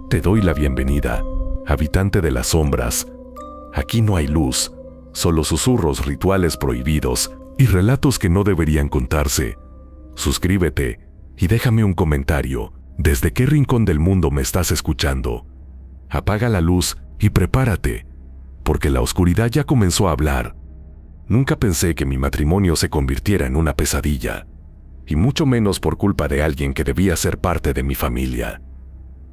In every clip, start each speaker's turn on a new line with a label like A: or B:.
A: Te doy la bienvenida, habitante de las sombras. Aquí no hay luz, solo susurros, rituales prohibidos y relatos que no deberían contarse. Suscríbete y déjame un comentario. ¿Desde qué rincón del mundo me estás escuchando? Apaga la luz y prepárate, porque la oscuridad ya comenzó a hablar. Nunca pensé que mi matrimonio se convirtiera en una pesadilla, y mucho menos por culpa de alguien que debía ser parte de mi familia.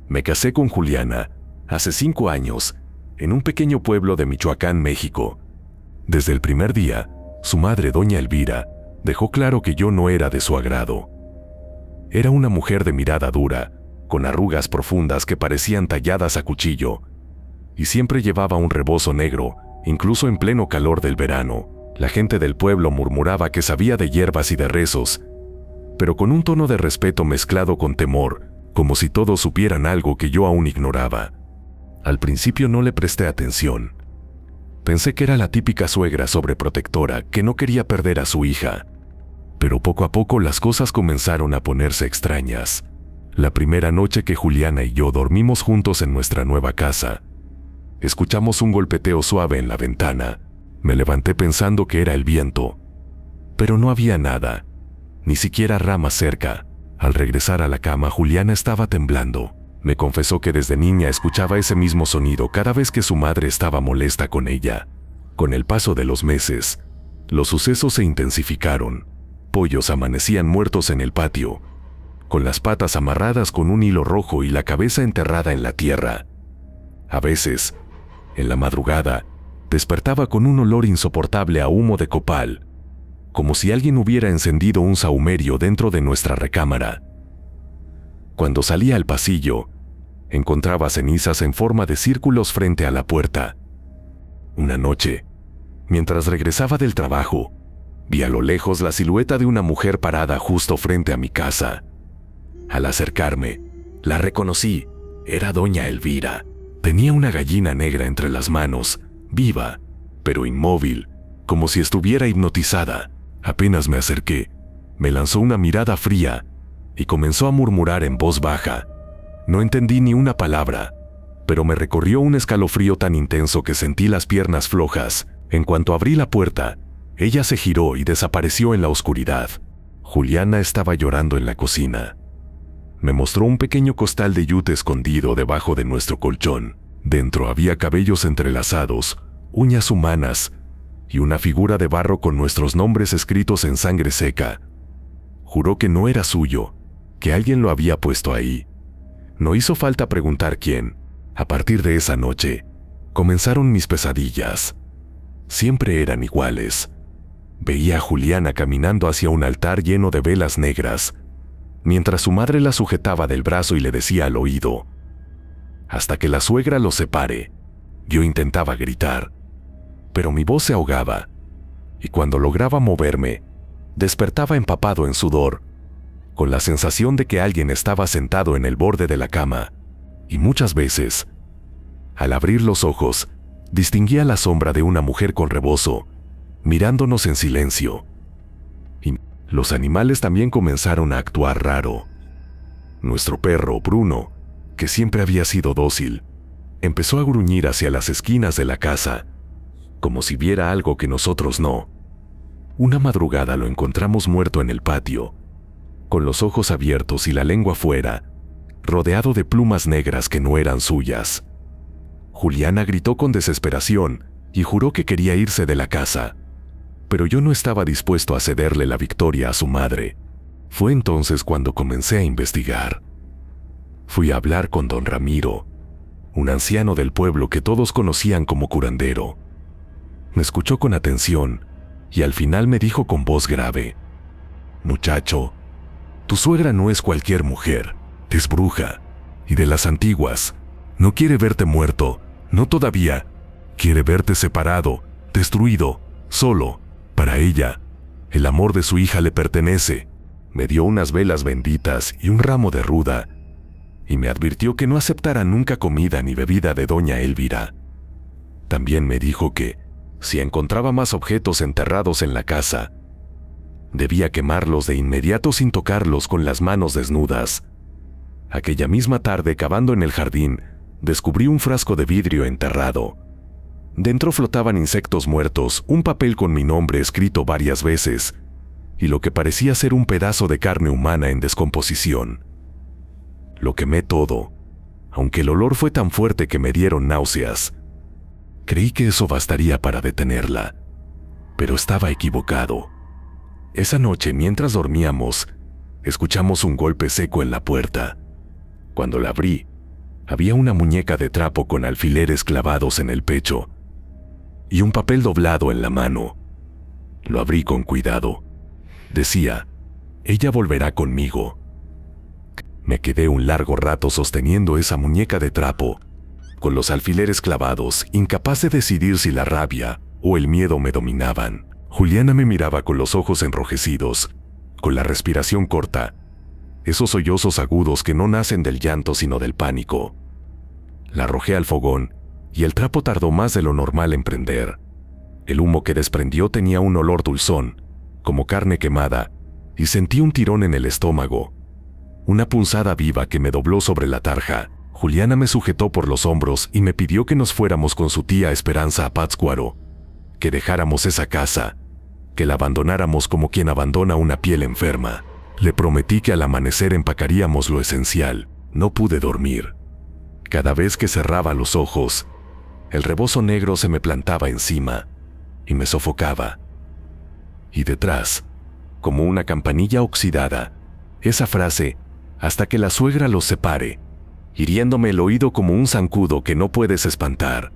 A: Me casé con Juliana hace 5 años, en un pequeño pueblo de Michoacán, México. Desde el primer día, su madre, doña Elvira, dejó claro que yo no era de su agrado. Era una mujer de mirada dura, con arrugas profundas que parecían talladas a cuchillo, y siempre llevaba un rebozo negro, incluso en pleno calor del verano. La gente del pueblo murmuraba que sabía de hierbas y de rezos, pero con un tono de respeto mezclado con temor, como si todos supieran algo que yo aún ignoraba. Al principio no le presté atención. Pensé que era la típica suegra sobreprotectora que no quería perder a su hija. Pero poco a poco las cosas comenzaron a ponerse extrañas. La primera noche que Juliana y yo dormimos juntos en nuestra nueva casa, escuchamos un golpeteo suave en la ventana. Me levanté pensando que era el viento, pero no había nada, ni siquiera ramas cerca. Al regresar a la cama, Juliana estaba temblando. Me confesó que desde niña escuchaba ese mismo sonido cada vez que su madre estaba molesta con ella. Con el paso de los meses, los sucesos se intensificaron. Pollos amanecían muertos en el patio, con las patas amarradas con un hilo rojo y la cabeza enterrada en la tierra. A veces, en la madrugada, despertaba con un olor insoportable a humo de copal, como si alguien hubiera encendido un sahumerio dentro de nuestra recámara. Cuando salía al pasillo, encontraba cenizas en forma de círculos frente a la puerta. Una noche, mientras regresaba del trabajo, vi a lo lejos la silueta de una mujer parada justo frente a mi casa. Al acercarme, la reconocí. Era doña Elvira. Tenía una gallina negra entre las manos, viva, pero inmóvil, como si estuviera hipnotizada. Apenas me acerqué, me lanzó una mirada fría y comenzó a murmurar en voz baja. No entendí ni una palabra, pero me recorrió un escalofrío tan intenso que sentí las piernas flojas. En cuanto abrí la puerta, ella se giró y desapareció en la oscuridad. Juliana estaba llorando en la cocina. Me mostró un pequeño costal de yute escondido debajo de nuestro colchón. Dentro había cabellos entrelazados, uñas humanas y una figura de barro con nuestros nombres escritos en sangre seca. Juró que no era suyo, que alguien lo había puesto ahí. No hizo falta preguntar quién. A partir de esa noche, comenzaron mis pesadillas. Siempre eran iguales. Veía a Juliana caminando hacia un altar lleno de velas negras, mientras su madre la sujetaba del brazo y le decía al oído: «Hasta que la suegra los separe». Yo intentaba gritar, pero mi voz se ahogaba, y cuando lograba moverme, despertaba empapado en sudor, con la sensación de que alguien estaba sentado en el borde de la cama. Y muchas veces, al abrir los ojos, distinguía la sombra de una mujer con rebozo, mirándonos en silencio. Y los animales también comenzaron a actuar raro. Nuestro perro, Bruno, que siempre había sido dócil, empezó a gruñir hacia las esquinas de la casa, como si viera algo que nosotros no. Una madrugada lo encontramos muerto en el patio, con los ojos abiertos y la lengua fuera, rodeado de plumas negras que no eran suyas. Juliana gritó con desesperación y juró que quería irse de la casa, pero yo no estaba dispuesto a cederle la victoria a su madre. Fue entonces cuando comencé a investigar. Fui a hablar con don Ramiro, un anciano del pueblo que todos conocían como curandero. Me escuchó con atención y al final me dijo con voz grave: «Muchacho, tu suegra no es cualquier mujer, es bruja, y de las antiguas. No quiere verte muerto, no todavía. Quiere verte separado, destruido, solo. Para ella, el amor de su hija le pertenece». Me dio unas velas benditas y un ramo de ruda, y me advirtió que no aceptara nunca comida ni bebida de doña Elvira. También me dijo que, si encontraba más objetos enterrados en la casa, debía quemarlos de inmediato sin tocarlos con las manos desnudas. Aquella misma tarde, cavando en el jardín, descubrí un frasco de vidrio enterrado. Dentro flotaban insectos muertos, un papel con mi nombre escrito varias veces, y lo que parecía ser un pedazo de carne humana en descomposición. Lo quemé todo, aunque el olor fue tan fuerte que me dieron náuseas. Creí que eso bastaría para detenerla, pero estaba equivocado. Esa noche, mientras dormíamos, escuchamos un golpe seco en la puerta. Cuando la abrí, había una muñeca de trapo con alfileres clavados en el pecho y un papel doblado en la mano. Lo abrí con cuidado. Decía, «Ella volverá conmigo». Me quedé un largo rato sosteniendo esa muñeca de trapo, con los alfileres clavados, incapaz de decidir si la rabia o el miedo me dominaban. Juliana me miraba con los ojos enrojecidos, con la respiración corta, esos sollozos agudos que no nacen del llanto sino del pánico. La arrojé al fogón y el trapo tardó más de lo normal en prender. El humo que desprendió tenía un olor dulzón, como carne quemada, y sentí un tirón en el estómago, una punzada viva que me dobló sobre la tarja. Juliana me sujetó por los hombros y me pidió que nos fuéramos con su tía Esperanza a Pátzcuaro, que dejáramos esa casa, que la abandonáramos como quien abandona una piel enferma. Le prometí que al amanecer empacaríamos lo esencial. No pude dormir. Cada vez que cerraba los ojos, el rebozo negro se me plantaba encima y me sofocaba. Y detrás, como una campanilla oxidada, esa frase, «hasta que la suegra los separe», hiriéndome el oído como un zancudo que no puedes espantar.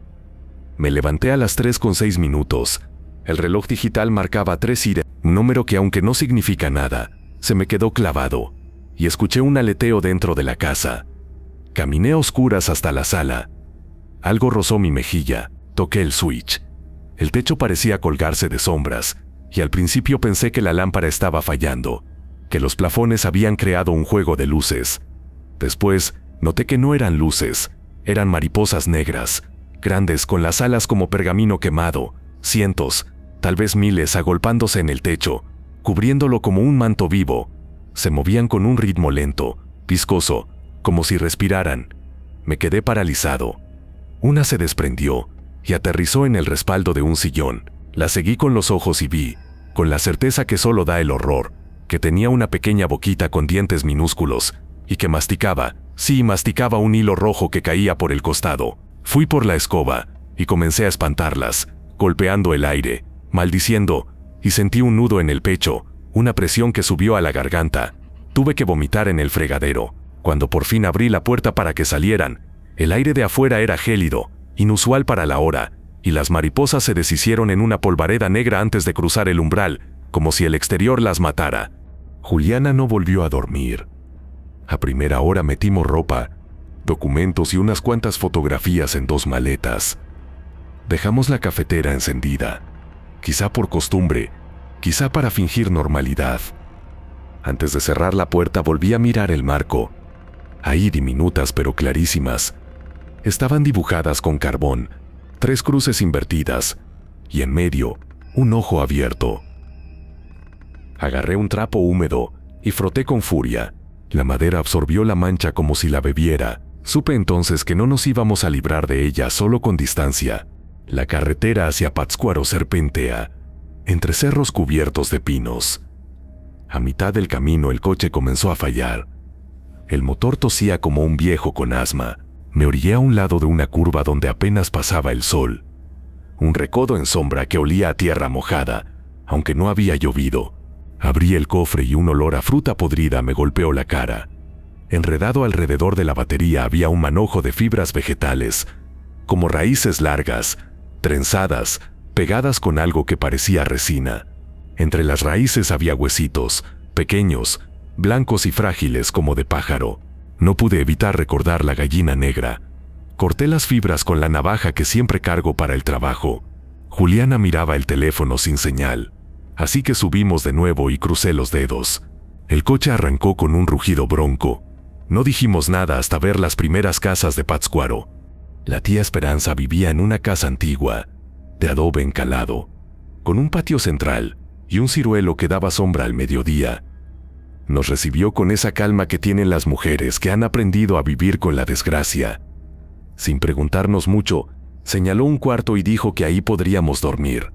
A: Me levanté a las 3:06. El reloj digital marcaba 3 ire, un número que, aunque no significa nada, se me quedó clavado, y escuché un aleteo dentro de la casa. Caminé a oscuras hasta la sala. Algo rozó mi mejilla, toqué el switch. El techo parecía colgarse de sombras, y al principio pensé que la lámpara estaba fallando, que los plafones habían creado un juego de luces. Después, noté que no eran luces, eran mariposas negras, grandes con las alas como pergamino quemado, cientos, tal vez miles agolpándose en el techo, cubriéndolo como un manto vivo. Se movían con un ritmo lento, viscoso, como si respiraran. Me quedé paralizado. Una se desprendió y aterrizó en el respaldo de un sillón. La seguí con los ojos y vi, con la certeza que solo da el horror, que tenía una pequeña boquita con dientes minúsculos y que masticaba, sí, masticaba un hilo rojo que caía por el costado. Fui por la escoba y comencé a espantarlas, golpeando el aire, maldiciendo, y sentí un nudo en el pecho, una presión que subió a la garganta. Tuve que vomitar en el fregadero. Cuando por fin abrí la puerta para que salieran, el aire de afuera era gélido, inusual para la hora, y las mariposas se deshicieron en una polvareda negra antes de cruzar el umbral, como si el exterior las matara. Juliana no volvió a dormir. A primera hora metimos ropa, documentos y unas cuantas fotografías en 2 maletas. Dejamos la cafetera encendida, quizá por costumbre, quizá para fingir normalidad. Antes de cerrar la puerta volví a mirar el marco. Ahí, diminutas pero clarísimas, estaban dibujadas con carbón 3 cruces invertidas y en medio un ojo abierto. Agarré un trapo húmedo y froté con furia. La madera absorbió la mancha como si la bebiera. Supe entonces que no nos íbamos a librar de ella solo con distancia. La carretera hacia Pátzcuaro serpentea, entre cerros cubiertos de pinos. A mitad del camino el coche comenzó a fallar. El motor tosía como un viejo con asma. Me orillé a un lado de una curva donde apenas pasaba el sol. Un recodo en sombra que olía a tierra mojada, aunque no había llovido. Abrí el cofre y un olor a fruta podrida me golpeó la cara. Enredado alrededor de la batería había un manojo de fibras vegetales, como raíces largas, trenzadas, pegadas con algo que parecía resina. Entre las raíces había huesitos, pequeños, blancos y frágiles como de pájaro. No pude evitar recordar la gallina negra. Corté las fibras con la navaja que siempre cargo para el trabajo. Juliana miraba el teléfono sin señal, así que subimos de nuevo y crucé los dedos. El coche arrancó con un rugido bronco. No dijimos nada hasta ver las primeras casas de Pátzcuaro. La tía Esperanza vivía en una casa antigua, de adobe encalado, con un patio central y un ciruelo que daba sombra al mediodía. Nos recibió con esa calma que tienen las mujeres que han aprendido a vivir con la desgracia. Sin preguntarnos mucho, señaló un cuarto y dijo que ahí podríamos dormir.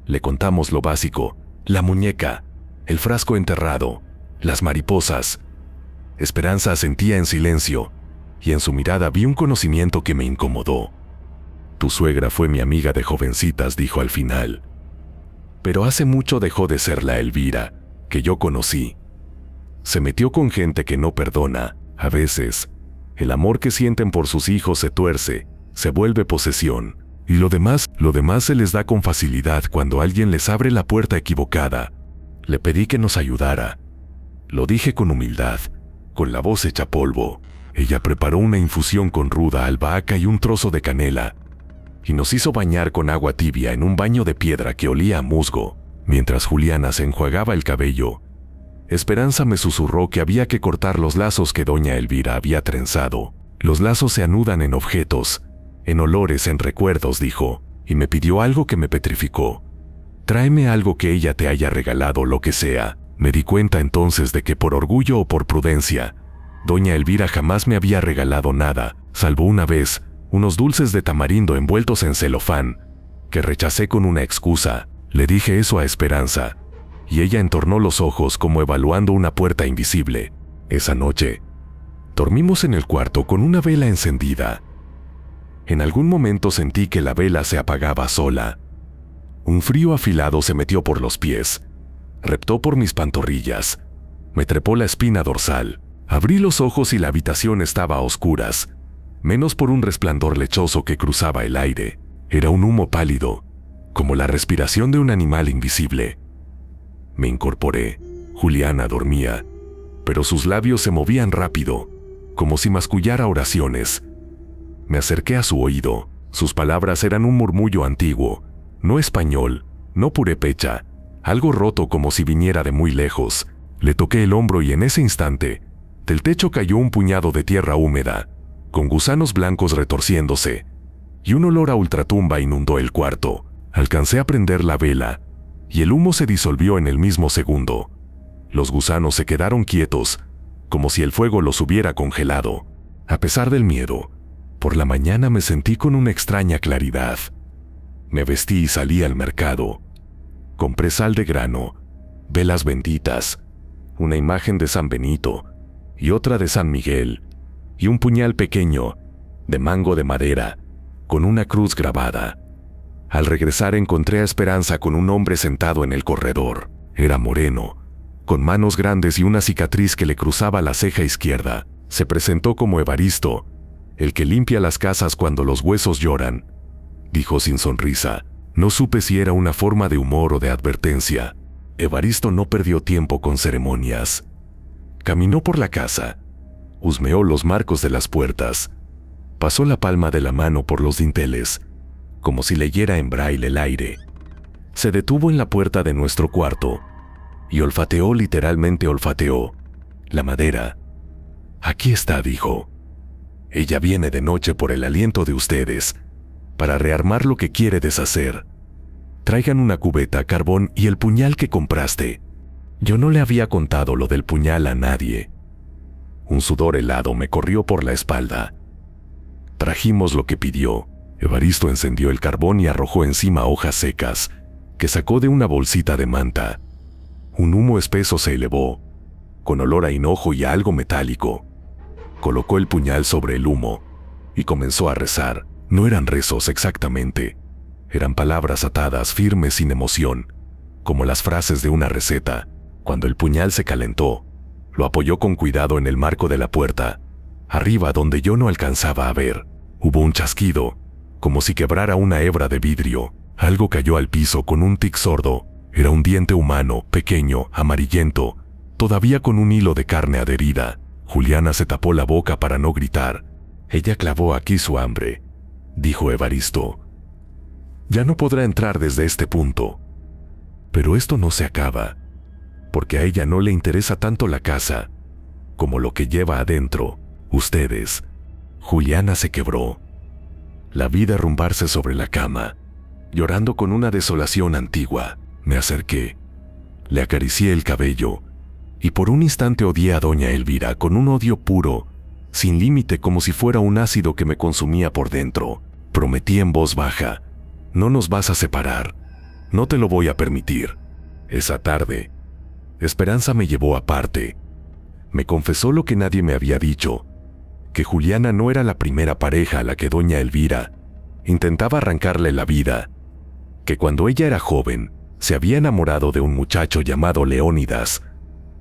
A: Le contamos lo básico: la muñeca, el frasco enterrado, las mariposas. Esperanza asentía en silencio, y en su mirada vi un conocimiento que me incomodó. Tu suegra fue mi amiga de jovencitas, dijo al final. Pero hace mucho dejó de ser la Elvira que yo conocí. Se metió con gente que no perdona. A veces, el amor que sienten por sus hijos se tuerce, se vuelve posesión, y lo demás se les da con facilidad cuando alguien les abre la puerta equivocada. Le pedí que nos ayudara. Lo dije con humildad, con la voz hecha polvo. Ella preparó una infusión con ruda albahaca y un trozo de canela, y nos hizo bañar con agua tibia en un baño de piedra que olía a musgo. Mientras Juliana se enjuagaba el cabello, Esperanza me susurró que había que cortar los lazos que doña Elvira había trenzado. Los lazos se anudan en objetos, en olores, en recuerdos, dijo, y me pidió algo que me petrificó. Tráeme algo que ella te haya regalado, lo que sea. Me di cuenta entonces de que por orgullo o por prudencia, doña Elvira jamás me había regalado nada, salvo una vez, unos dulces de tamarindo envueltos en celofán, que rechacé con una excusa. Le dije eso a Esperanza, y ella entornó los ojos como evaluando una puerta invisible. Esa noche, dormimos en el cuarto con una vela encendida. En algún momento sentí que la vela se apagaba sola. Un frío afilado se metió por los pies, reptó por mis pantorrillas, me trepó la espina dorsal. Abrí los ojos y la habitación estaba a oscuras, menos por un resplandor lechoso que cruzaba el aire. Era un humo pálido, como la respiración de un animal invisible. Me incorporé. Juliana dormía, pero sus labios se movían rápido, como si mascullara oraciones. Me acerqué a su oído. Sus palabras eran un murmullo antiguo, no español, no purépecha, algo roto como si viniera de muy lejos. Le toqué el hombro y en ese instante, del techo cayó un puñado de tierra húmeda, con gusanos blancos retorciéndose, y un olor a ultratumba inundó el cuarto. Alcancé a prender la vela, y el humo se disolvió en el mismo segundo. Los gusanos se quedaron quietos, como si el fuego los hubiera congelado. A pesar del miedo, por la mañana me sentí con una extraña claridad. Me vestí y salí al mercado. Compré sal de grano, velas benditas, una imagen de San Benito y otra de San Miguel, y un puñal pequeño, de mango de madera, con una cruz grabada. Al regresar encontré a Esperanza con un hombre sentado en el corredor. Era moreno, con manos grandes y una cicatriz que le cruzaba la ceja izquierda. Se presentó como Evaristo, el que limpia las casas cuando los huesos lloran, dijo sin sonrisa. No supe si era una forma de humor o de advertencia. Evaristo no perdió tiempo con ceremonias. Caminó por la casa, husmeó los marcos de las puertas, pasó la palma de la mano por los dinteles, como si leyera en braille el aire. Se detuvo en la puerta de nuestro cuarto y olfateó, literalmente olfateó, la madera. Aquí está, dijo. Ella viene de noche por el aliento de ustedes, para rearmar lo que quiere deshacer. Traigan una cubeta, carbón y el puñal que compraste. Yo no le había contado lo del puñal a nadie. Un sudor helado me corrió por la espalda. Trajimos lo que pidió. Evaristo encendió el carbón y arrojó encima hojas secas, que sacó de una bolsita de manta. Un humo espeso se elevó, con olor a hinojo y a algo metálico. Colocó el puñal sobre el humo y comenzó a rezar. No eran rezos exactamente, eran palabras atadas, firmes, sin emoción, como las frases de una receta. Cuando el puñal se calentó, lo apoyó con cuidado en el marco de la puerta, arriba donde yo no alcanzaba a ver. Hubo un chasquido, como si quebrara una hebra de vidrio. Algo cayó al piso con un tic sordo. Era un diente humano, pequeño, amarillento, todavía con un hilo de carne adherida. Juliana se tapó la boca para no gritar. Ella clavó aquí su hambre, dijo Evaristo. Ya no podrá entrar desde este punto. Pero esto no se acaba, porque a ella no le interesa tanto la casa, como lo que lleva adentro, ustedes. Juliana se quebró. La vi derrumbarse sobre la cama, llorando con una desolación antigua. Me acerqué, le acaricié el cabello y por un instante odié a doña Elvira con un odio puro, sin límite, como si fuera un ácido que me consumía por dentro. Prometí en voz baja: no nos vas a separar, no te lo voy a permitir. Esa tarde, Esperanza me llevó aparte. Me confesó lo que nadie me había dicho, que Juliana no era la primera pareja a la que doña Elvira intentaba arrancarle la vida, que cuando ella era joven se había enamorado de un muchacho llamado Leónidas,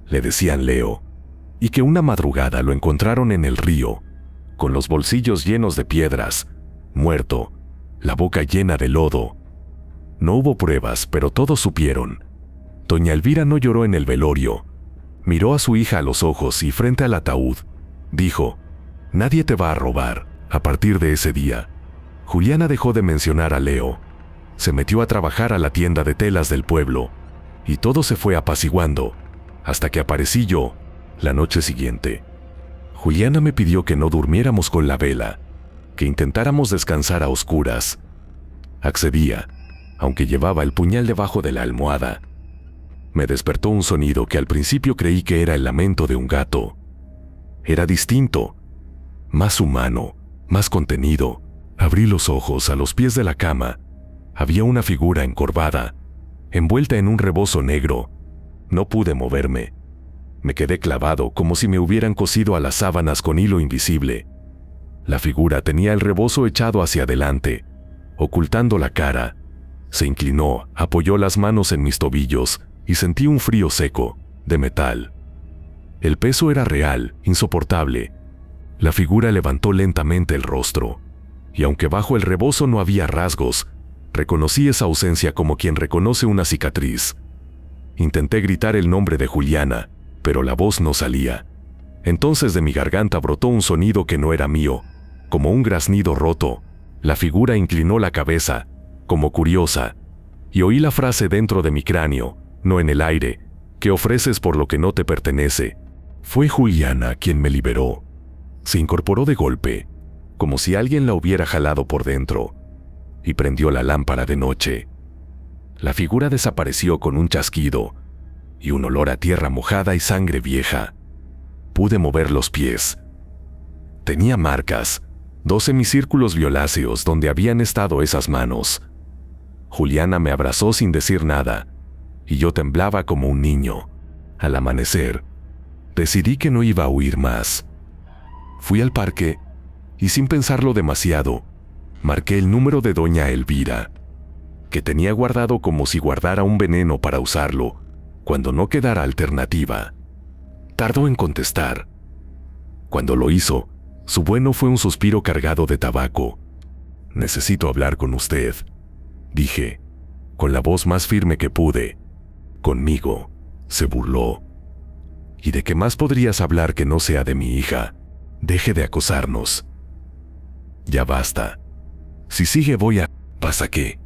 A: le decían Leo, y que una madrugada lo encontraron en el río, con los bolsillos llenos de piedras, muerto, la boca llena de lodo. No hubo pruebas, pero todos supieron. Doña Elvira no lloró en el velorio. Miró a su hija a los ojos y frente al ataúd dijo: nadie te va a robar. A partir de ese día, Juliana dejó de mencionar a Leo. Se metió a trabajar a la tienda de telas del pueblo y todo se fue apaciguando hasta que aparecí yo la noche siguiente. Juliana me pidió que no durmiéramos con la vela, que intentáramos descansar a oscuras. Accedía, aunque llevaba el puñal debajo de la almohada. Me despertó un sonido que al principio creí que era el lamento de un gato. Era distinto, más humano, más contenido. Abrí los ojos. A los pies de la cama había una figura encorvada, envuelta en un rebozo negro. No pude moverme. Me quedé clavado como si me hubieran cosido a las sábanas con hilo invisible. La figura tenía el rebozo echado hacia adelante, ocultando la cara. Se inclinó, apoyó las manos en mis tobillos y sentí un frío seco, de metal. El peso era real, insoportable. La figura levantó lentamente el rostro, y aunque bajo el rebozo no había rasgos, reconocí esa ausencia como quien reconoce una cicatriz. Intenté gritar el nombre de Juliana, pero la voz no salía. Entonces de mi garganta brotó un sonido que no era mío, como un graznido roto. La figura inclinó la cabeza, como curiosa, y oí la frase dentro de mi cráneo, no en el aire: ¿qué ofreces por lo que no te pertenece? Fue Juliana quien me liberó. Se incorporó de golpe, como si alguien la hubiera jalado por dentro, y prendió la lámpara de noche. La figura desapareció con un chasquido y un olor a tierra mojada y sangre vieja. Pude mover los pies. Tenía marcas, 2 semicírculos violáceos donde habían estado esas manos. Juliana me abrazó sin decir nada, y yo temblaba como un niño. Al amanecer, decidí que no iba a huir más. Fui al parque y, sin pensarlo demasiado, marqué el número de doña Elvira, que tenía guardado como si guardara un veneno para usarlo cuando no quedara alternativa. Tardó en contestar. Cuando lo hizo, su bueno fue un suspiro cargado de tabaco. «Necesito hablar con usted», dije, con la voz más firme que pude. «¿Conmigo?», se burló. «¿Y de qué más podrías hablar que no sea de mi hija? Deje de acosarnos». «Ya basta. Si sigue voy a...» «¿Pasa qué?»,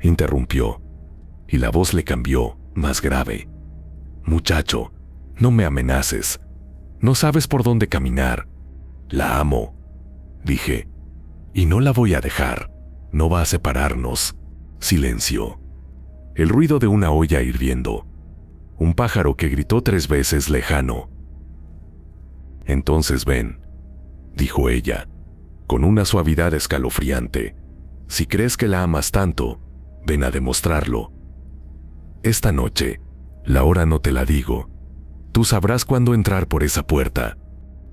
A: interrumpió, y la voz le cambió, más grave. «Muchacho, no me amenaces. No sabes por dónde caminar. La amo», dije, «y no la voy a dejar. No va a separarnos». Silencio. El ruido de una olla hirviendo. Un pájaro que gritó 3 veces lejano. «Entonces ven», dijo ella, con una suavidad escalofriante. «Si crees que la amas tanto, ven a demostrarlo. Esta noche, la hora no te la digo. Tú sabrás cuándo entrar por esa puerta».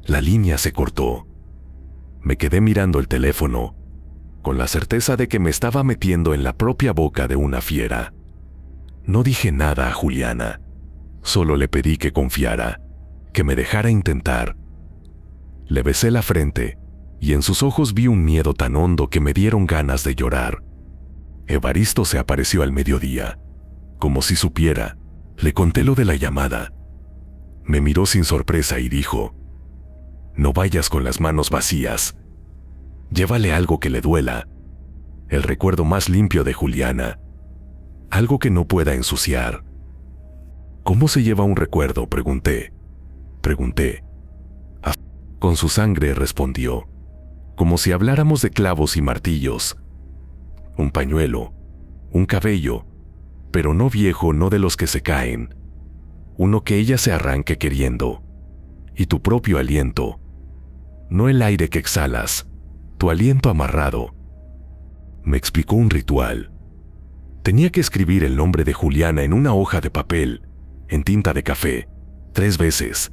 A: La línea se cortó. Me quedé mirando el teléfono, con la certeza de que me estaba metiendo en la propia boca de una fiera. No dije nada a Juliana. Solo le pedí que confiara, que me dejara intentar. Le besé la frente, y en sus ojos vi un miedo tan hondo que me dieron ganas de llorar. Evaristo se apareció al mediodía. Como si supiera, le conté lo de la llamada. Me miró sin sorpresa y dijo: «No vayas con las manos vacías. Llévale algo que le duela. El recuerdo más limpio de Juliana. Algo que no pueda ensuciar». «¿Cómo se lleva un recuerdo?», pregunté. «Con su sangre», respondió, como si habláramos de clavos y martillos. «Un pañuelo, un cabello, pero no viejo, no de los que se caen. uno que ella se arranque queriendo. Y tu propio aliento. No el aire que exhalas, tu aliento amarrado. Me explicó un ritual. Tenía que escribir el nombre de Juliana en una hoja de papel, en tinta de café, 3 veces,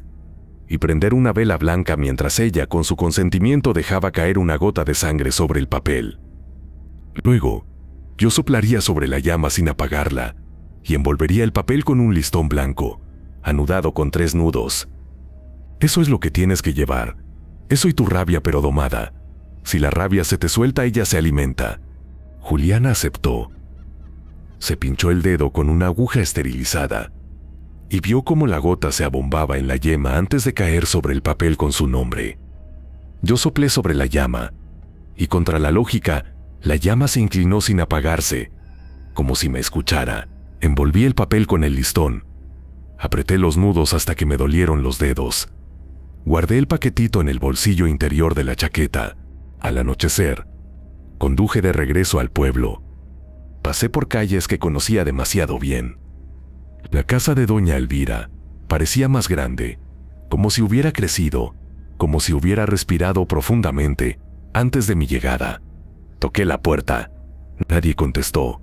A: y prender una vela blanca mientras ella, con su consentimiento, dejaba caer una gota de sangre sobre el papel. Luego, yo soplaría sobre la llama sin apagarla, y envolvería el papel con un listón blanco, anudado con 3 nudos. Eso es lo que tienes que llevar. Eso y tu rabia, pero domada. Si la rabia se te suelta, ella se alimenta. Juliana aceptó. Se pinchó el dedo con una aguja esterilizada y vio cómo la gota se abombaba en la yema antes de caer sobre el papel con su nombre. Yo soplé sobre la llama y, contra la lógica, la llama se inclinó sin apagarse, como si me escuchara. Envolví el papel con el listón. Apreté los nudos hasta que me dolieron los dedos. Guardé el paquetito en el bolsillo interior de la chaqueta. Al anochecer, conduje de regreso al pueblo. Pasé por calles que conocía demasiado bien. La casa de doña Elvira parecía más grande, como si hubiera crecido, como si hubiera respirado profundamente antes de mi llegada. Toqué la puerta. Nadie contestó.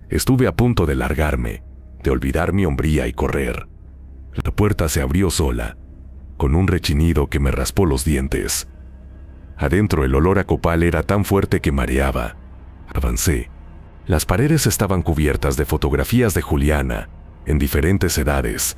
A: Estuve a punto de largarme, de olvidar mi hombría y correr. La puerta se abrió sola, con un rechinido que me raspó los dientes. Adentro el olor a copal era tan fuerte que mareaba. Avancé. Las paredes estaban cubiertas de fotografías de Juliana, en diferentes edades.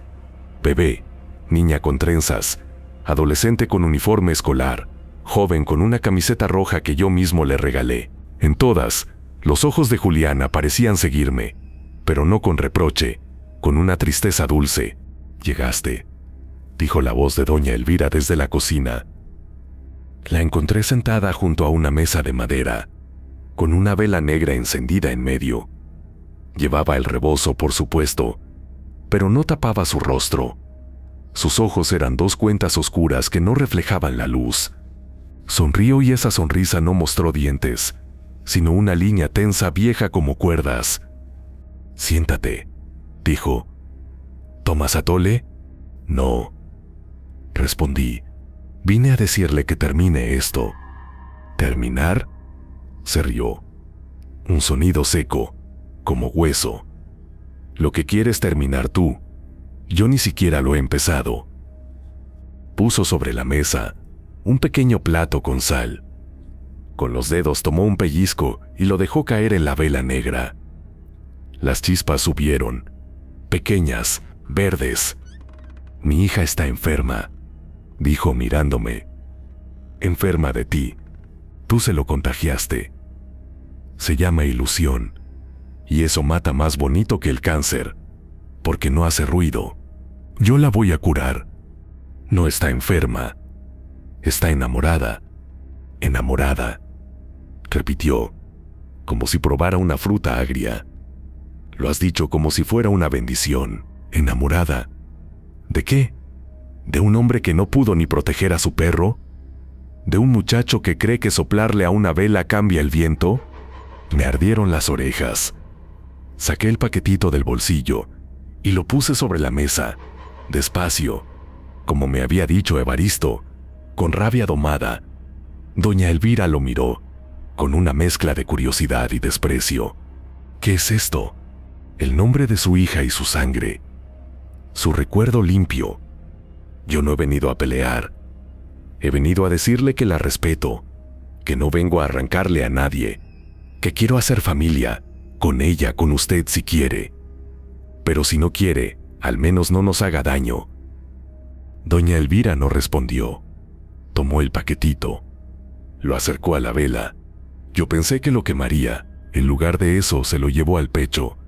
A: Bebé, niña con trenzas, adolescente con uniforme escolar, joven con una camiseta roja que yo mismo le regalé. En todas, los ojos de Juliana parecían seguirme, pero no con reproche, con una tristeza dulce. «Llegaste», dijo la voz de doña Elvira desde la cocina. La encontré sentada junto a una mesa de madera, con una vela negra encendida en medio. Llevaba el rebozo, por supuesto, pero no tapaba su rostro. Sus ojos eran 2 cuentas oscuras que no reflejaban la luz. Sonrió y esa sonrisa no mostró dientes, sino una línea tensa vieja como cuerdas. «Siéntate», dijo. «¿Tomas atole?» «No», respondí. «Vine a decirle que termine esto». «¿Terminar?», se rió. Un sonido seco, como hueso. «Lo que quieres terminar tú. Yo ni siquiera lo he empezado». Puso sobre la mesa un pequeño plato con sal. Con los dedos tomó un pellizco y lo dejó caer en la vela negra. Las chispas subieron, pequeñas, verdes. «Mi hija está enferma», dijo mirándome. «Enferma de ti. Tú se lo contagiaste. Se llama ilusión, y eso mata más bonito que el cáncer, porque no hace ruido. Yo la voy a curar. No está enferma. Está enamorada. Enamorada», repitió, como si probara una fruta agria. «Lo has dicho como si fuera una bendición. ¿Enamorada? ¿De qué? ¿De un hombre que no pudo ni proteger a su perro? ¿De un muchacho que cree que soplarle a una vela cambia el viento?» Me ardieron las orejas. Saqué el paquetito del bolsillo y lo puse sobre la mesa, despacio, como me había dicho Evaristo, con rabia domada. Doña Elvira lo miró, con una mezcla de curiosidad y desprecio. «¿Qué es esto?» El nombre de su hija y su sangre. Su recuerdo limpio. Yo no he venido a pelear. He venido a decirle que la respeto, que no vengo a arrancarle a nadie, que quiero hacer familia, con ella, con usted si quiere. Pero si no quiere, al menos no nos haga daño». Doña Elvira no respondió. Tomó el paquetito. Lo acercó a la vela. Yo pensé que lo quemaría. En lugar de eso, se lo llevó al pecho.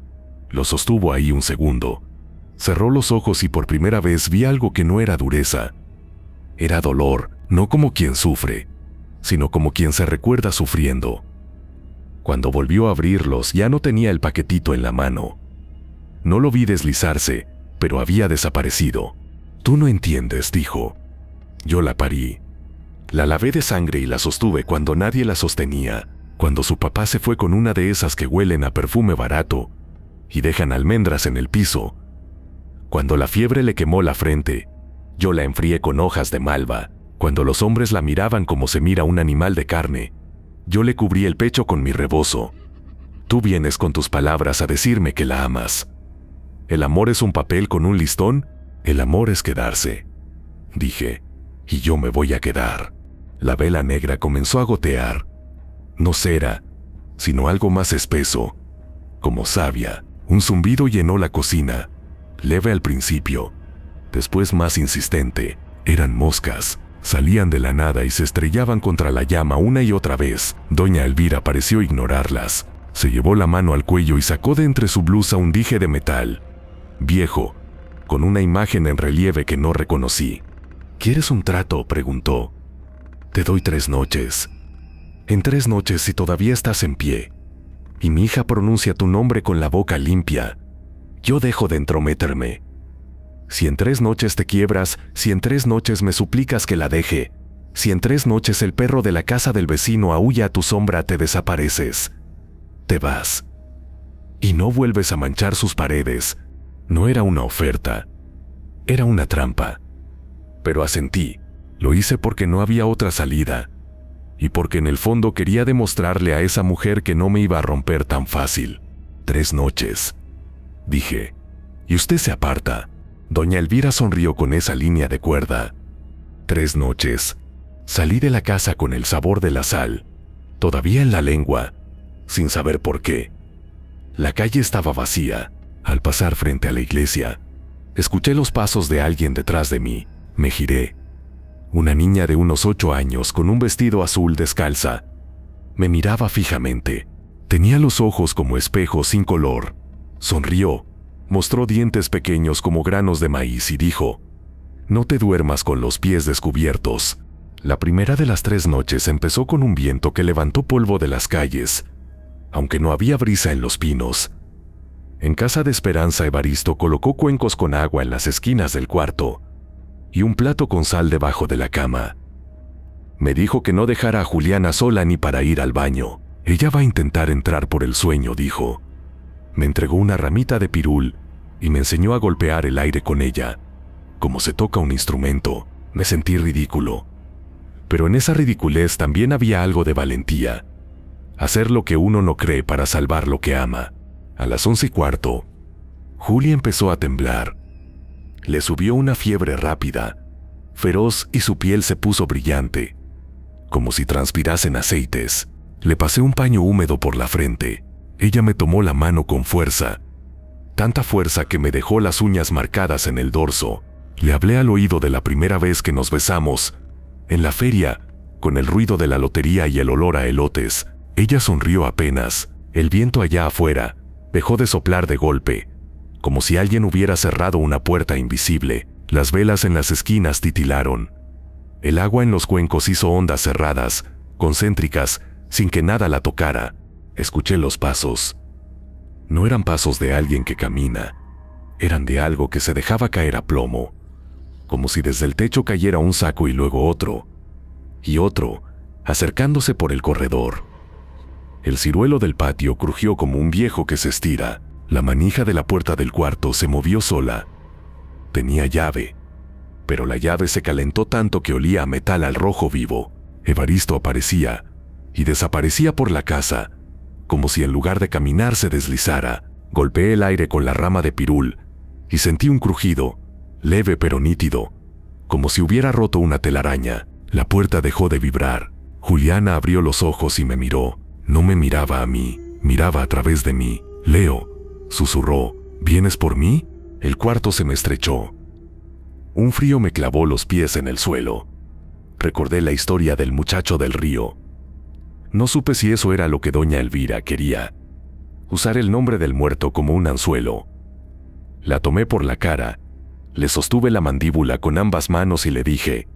A: Lo sostuvo ahí un segundo. Cerró los ojos y por primera vez vi algo que no era dureza. Era dolor, no como quien sufre, sino como quien se recuerda sufriendo. Cuando volvió a abrirlos, ya no tenía el paquetito en la mano. No lo vi deslizarse, pero había desaparecido. «Tú no entiendes», dijo. Yo la parí. La lavé de sangre y la sostuve cuando nadie la sostenía, cuando su papá se fue con una de esas que huelen a perfume barato y dejan almendras en el piso, Cuando la fiebre le quemó la frente, yo la enfrié con hojas de malva. Cuando los hombres la miraban como se mira un animal de carne, yo le cubrí el pecho con mi rebozo. Tú vienes con tus palabras a decirme que la amas. ¿El amor es un papel con un listón? El amor es quedarse, dije, y yo me voy a quedar. La vela negra comenzó a gotear. No cera, sino algo más espeso, como savia. Un zumbido llenó la cocina, leve al principio, después más insistente. Eran moscas. Salían de la nada y se estrellaban contra la llama una y otra vez. Doña Elvira pareció ignorarlas. Se llevó la mano al cuello y sacó de entre su blusa un dije de metal, viejo, con una imagen en relieve que no reconocí. ¿Quieres un trato?, preguntó. Te doy 3 noches. En 3 noches, si todavía estás en pie, y mi hija pronuncia tu nombre con la boca limpia, yo dejo de entrometerme. Si en 3 noches te quiebras, si en 3 noches me suplicas que la deje, si en 3 noches el perro de la casa del vecino aúlla a tu sombra, te desapareces. Te vas. Y no vuelves a manchar sus paredes. No era una oferta. Era una trampa. Pero asentí. Lo hice porque no había otra salida. Y porque en el fondo quería demostrarle a esa mujer que no me iba a romper tan fácil. 3 noches. Dije. Y usted se aparta. Doña Elvira sonrió con esa línea de cuerda. 3 noches. Salí de la casa con el sabor de la sal, todavía en la lengua, sin saber por qué. La calle estaba vacía. Al pasar frente a la iglesia, escuché los pasos de alguien detrás de mí. Me giré. Una niña de unos 8 años con un vestido azul descalza. Me miraba fijamente. Tenía los ojos como espejos sin color. Sonrió. Mostró dientes pequeños como granos de maíz y dijo, «No te duermas con los pies descubiertos». La primera de las 3 noches empezó con un viento que levantó polvo de las calles, aunque no había brisa en los pinos. En casa de Esperanza, Evaristo colocó cuencos con agua en las esquinas del cuarto y un plato con sal debajo de la cama. Me dijo que no dejara a Juliana sola ni para ir al baño. Ella va a intentar entrar por el sueño, dijo. Me entregó una ramita de pirul y me enseñó a golpear el aire con ella, como se toca un instrumento. Me sentí ridículo. Pero en esa ridiculez también había algo de valentía. Hacer lo que uno no cree para salvar lo que ama. A las 11:15, Julia empezó a temblar. Le subió una fiebre rápida, feroz, y su piel se puso brillante, como si transpirasen aceites. Le pasé un paño húmedo por la frente. Ella me tomó la mano con fuerza, tanta fuerza que me dejó las uñas marcadas en el dorso. Le hablé al oído de la primera vez que nos besamos, en la feria, con el ruido de la lotería y el olor a elotes. Ella sonrió apenas. El viento allá afuera dejó de soplar de golpe, como si alguien hubiera cerrado una puerta invisible. Las velas en las esquinas titilaron. El agua en los cuencos hizo ondas cerradas, concéntricas, sin que nada la tocara. Escuché los pasos. No eran pasos de alguien que camina, eran de algo que se dejaba caer a plomo, como si desde el techo cayera un saco y luego otro, y otro, acercándose por el corredor. El ciruelo del patio crujió como un viejo que se estira. La manija de la puerta del cuarto se movió sola. Tenía llave, pero la llave se calentó tanto que olía a metal al rojo vivo. Evaristo aparecía y desaparecía por la casa, como si en lugar de caminar se deslizara. Golpeé el aire con la rama de pirul y sentí un crujido, leve pero nítido, como si hubiera roto una telaraña. La puerta dejó de vibrar. Juliana abrió los ojos y me miró. No me miraba a mí, miraba a través de mí. Leo, susurró, ¿vienes por mí? El cuarto se me estrechó. Un frío me clavó los pies en el suelo. Recordé la historia del muchacho del río. No supe si eso era lo que doña Elvira quería, usar el nombre del muerto como un anzuelo. La tomé por la cara, le sostuve la mandíbula con ambas manos y le dije,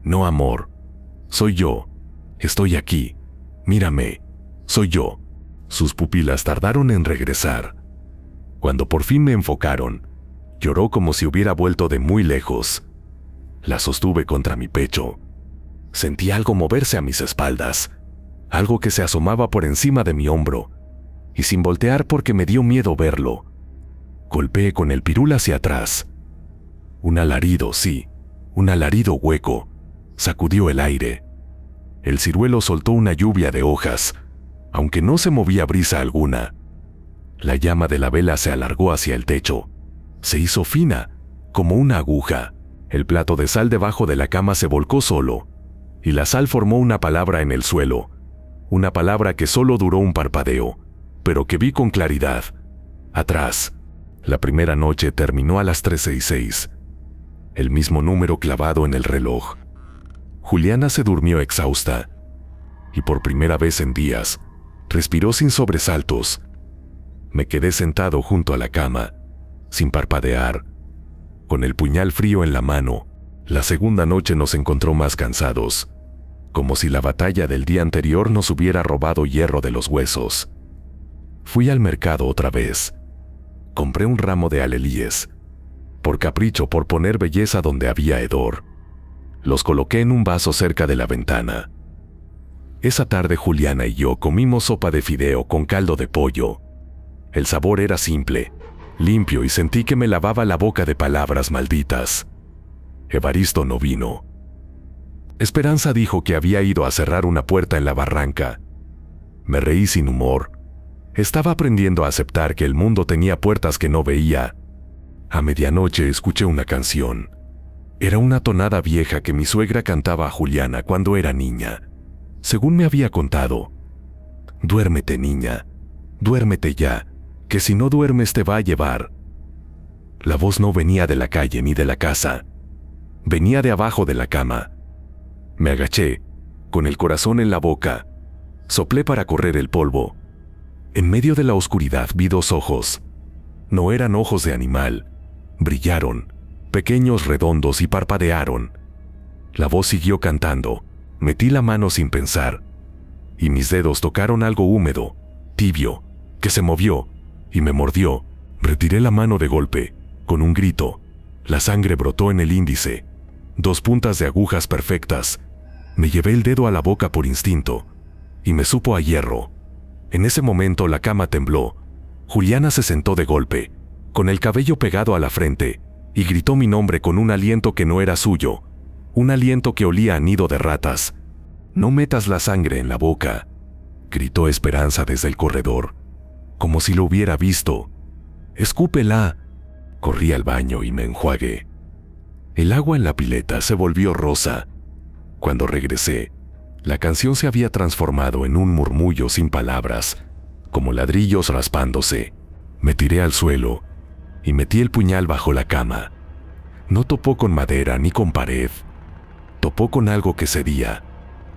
A: «No, amor, soy yo, estoy aquí, mírame, soy yo». Sus pupilas tardaron en regresar. Cuando por fin me enfocaron, lloró como si hubiera vuelto de muy lejos. La sostuve contra mi pecho. Sentí algo moverse a mis espaldas, algo que se asomaba por encima de mi hombro, y sin voltear porque me dio miedo verlo. Golpeé con el pirul hacia atrás. Un alarido, sí, un alarido hueco, sacudió el aire. El ciruelo soltó una lluvia de hojas, aunque no se movía brisa alguna. La llama de la vela se alargó hacia el techo. Se hizo fina, como una aguja. El plato de sal debajo de la cama se volcó solo, y la sal formó una palabra en el suelo, una palabra que solo duró un parpadeo, pero que vi con claridad. Atrás. La primera noche terminó a las 13:06. El mismo número clavado en el reloj. Juliana se durmió exhausta, y por primera vez en días, respiró sin sobresaltos. Me quedé sentado junto a la cama, sin parpadear, con el puñal frío en la mano. La segunda noche nos encontró más cansados, como si la batalla del día anterior nos hubiera robado hierro de los huesos. Fui al mercado otra vez. Compré un ramo de alelíes, por capricho, por poner belleza donde había hedor. Los coloqué en un vaso cerca de la ventana. Esa tarde Juliana y yo comimos sopa de fideo con caldo de pollo. El sabor era simple, limpio, y sentí que me lavaba la boca de palabras malditas. Evaristo no vino. Esperanza dijo que había ido a cerrar una puerta en la barranca. Me reí sin humor. Estaba aprendiendo a aceptar que el mundo tenía puertas que no veía. A medianoche escuché una canción. Era una tonada vieja que mi suegra cantaba a Juliana cuando era niña. Según me había contado: duérmete, niña, duérmete ya, que si no duermes te va a llevar. La voz no venía de la calle ni de la casa. Venía de abajo de la cama. Me agaché, con el corazón en la boca. Soplé para correr el polvo. En medio de la oscuridad vi dos ojos. No eran ojos de animal. Brillaron, pequeños, redondos, y parpadearon. La voz siguió cantando. Metí la mano sin pensar, y mis dedos tocaron algo húmedo, tibio, que se movió, y me mordió. Retiré la mano de golpe, con un grito. La sangre brotó en el índice. 2 puntas de agujas perfectas. Me llevé el dedo a la boca por instinto, y me supo a hierro. En ese momento la cama tembló. Juliana se sentó de golpe, con el cabello pegado a la frente, y gritó mi nombre con un aliento que no era suyo, un aliento que olía a nido de ratas. «No metas la sangre en la boca», gritó Esperanza desde el corredor, como si lo hubiera visto. «Escúpela». Corrí al baño y me enjuagué. El agua en la pileta se volvió rosa. Cuando regresé, la canción se había transformado en un murmullo sin palabras, como ladrillos raspándose. Me tiré al suelo y metí el puñal bajo la cama. No topó con madera ni con pared. Topó con algo que cedía,